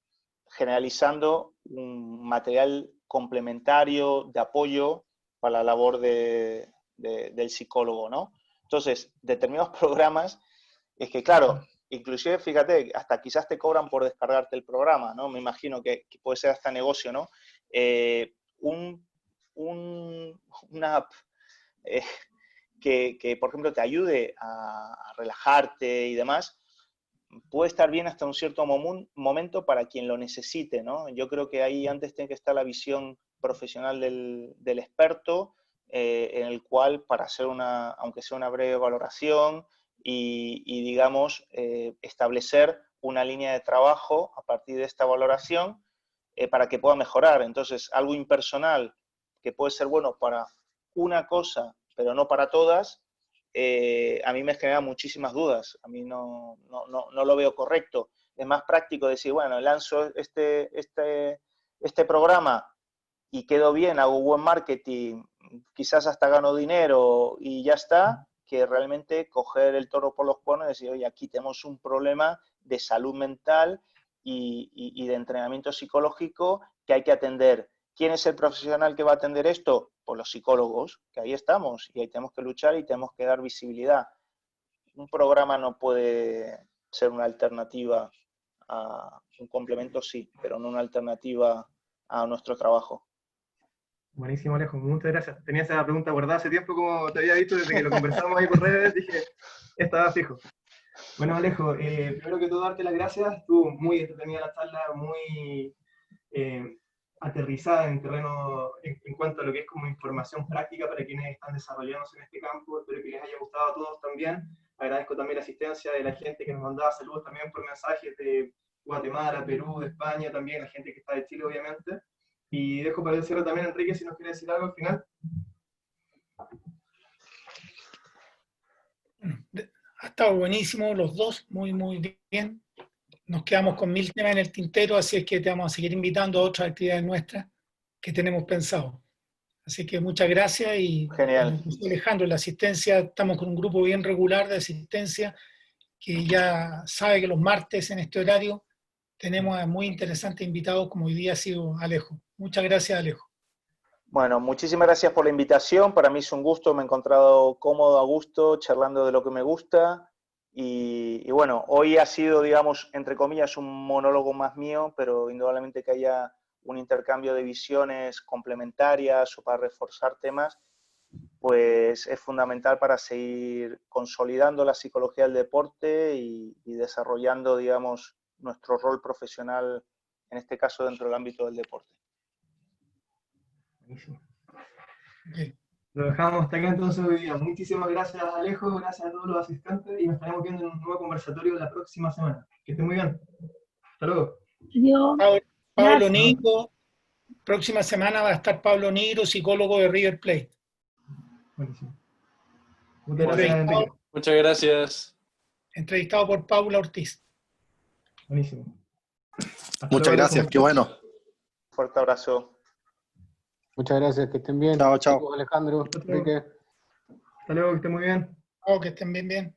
generalizando un material complementario de apoyo para la labor del psicólogo, ¿no? Entonces, determinados programas, es que claro, inclusive, fíjate, hasta quizás te cobran por descargarte el programa, ¿no? Me imagino que puede ser hasta negocio, ¿no? Una app que, por ejemplo, te ayude a relajarte y demás, puede estar bien hasta un cierto momento para quien lo necesite, ¿no? Yo creo que ahí antes tiene que estar la visión profesional del experto, en el cual para hacer aunque sea una breve valoración y digamos, establecer una línea de trabajo a partir de esta valoración para que pueda mejorar. Entonces, algo impersonal que puede ser bueno para una cosa, pero no para todas, a mí me genera muchísimas dudas. A mí no lo veo correcto. Es más práctico decir, bueno, lanzo este programa y quedo bien, hago buen marketing, quizás hasta gano dinero y ya está, que realmente coger el toro por los cuernos y decir, oye, aquí tenemos un problema de salud mental y de entrenamiento psicológico que hay que atender. ¿Quién es el profesional que va a atender esto? Pues los psicólogos, que ahí estamos y ahí tenemos que luchar y tenemos que dar visibilidad. Un programa no puede ser una alternativa a un complemento, sí, pero no una alternativa a nuestro trabajo. Buenísimo, Alejo, muchas gracias. Tenía esa pregunta guardada hace tiempo, como te había dicho, desde que lo conversamos ahí por redes, dije, estaba fijo. Bueno, Alejo, primero que todo darte las gracias, estuvo muy entretenida la charla, muy aterrizada en terreno en cuanto a lo que es como información práctica para quienes están desarrollándose en este campo. Espero que les haya gustado a todos también. Agradezco también la asistencia de la gente que nos mandaba saludos también por mensajes de Guatemala, Perú, de España, también la gente que está de Chile, obviamente. Y dejo para el cierre también, Enrique, si nos quiere decir algo al final. Ha estado buenísimo los dos, muy, muy bien. Nos quedamos con 1000 temas en el tintero, así es que te vamos a seguir invitando a otras actividades nuestras que tenemos pensado. Así que muchas gracias y Genial. Alejandro, la asistencia, estamos con un grupo bien regular de asistencia que ya sabe que los martes en este horario tenemos a muy interesantes invitados como hoy día ha sido Alejo. Muchas gracias, Alejo. Bueno, muchísimas gracias por la invitación. Para mí es un gusto, me he encontrado cómodo, a gusto, charlando de lo que me gusta. Y bueno, hoy ha sido, digamos, entre comillas, un monólogo más mío, pero indudablemente que haya un intercambio de visiones complementarias o para reforzar temas, pues es fundamental para seguir consolidando la psicología del deporte y desarrollando, digamos, nuestro rol profesional, en este caso dentro del ámbito del deporte. Buenísimo. Okay. Lo dejamos hasta acá entonces hoy día. Muchísimas gracias, Alejo, gracias a todos los asistentes y nos estaremos viendo en un nuevo conversatorio la próxima semana. Que estén muy bien. Hasta luego. Adiós. Pablo Gracias. Niro, próxima semana va a estar Pablo Niro, psicólogo de River Plate. Buenísimo. Muchas gracias, Entrevistado, Enrique. Muchas gracias. entrevistado por Paula Ortiz. Buenísimo. Hasta Muchas luego, gracias, Alfonso. qué bueno. Fuerte abrazo. Muchas gracias, que estén bien. Chao, chao. Chicos, Alejandro, Hasta luego. Enrique. Hasta luego, que esté muy bien. Oh, que estén bien, bien.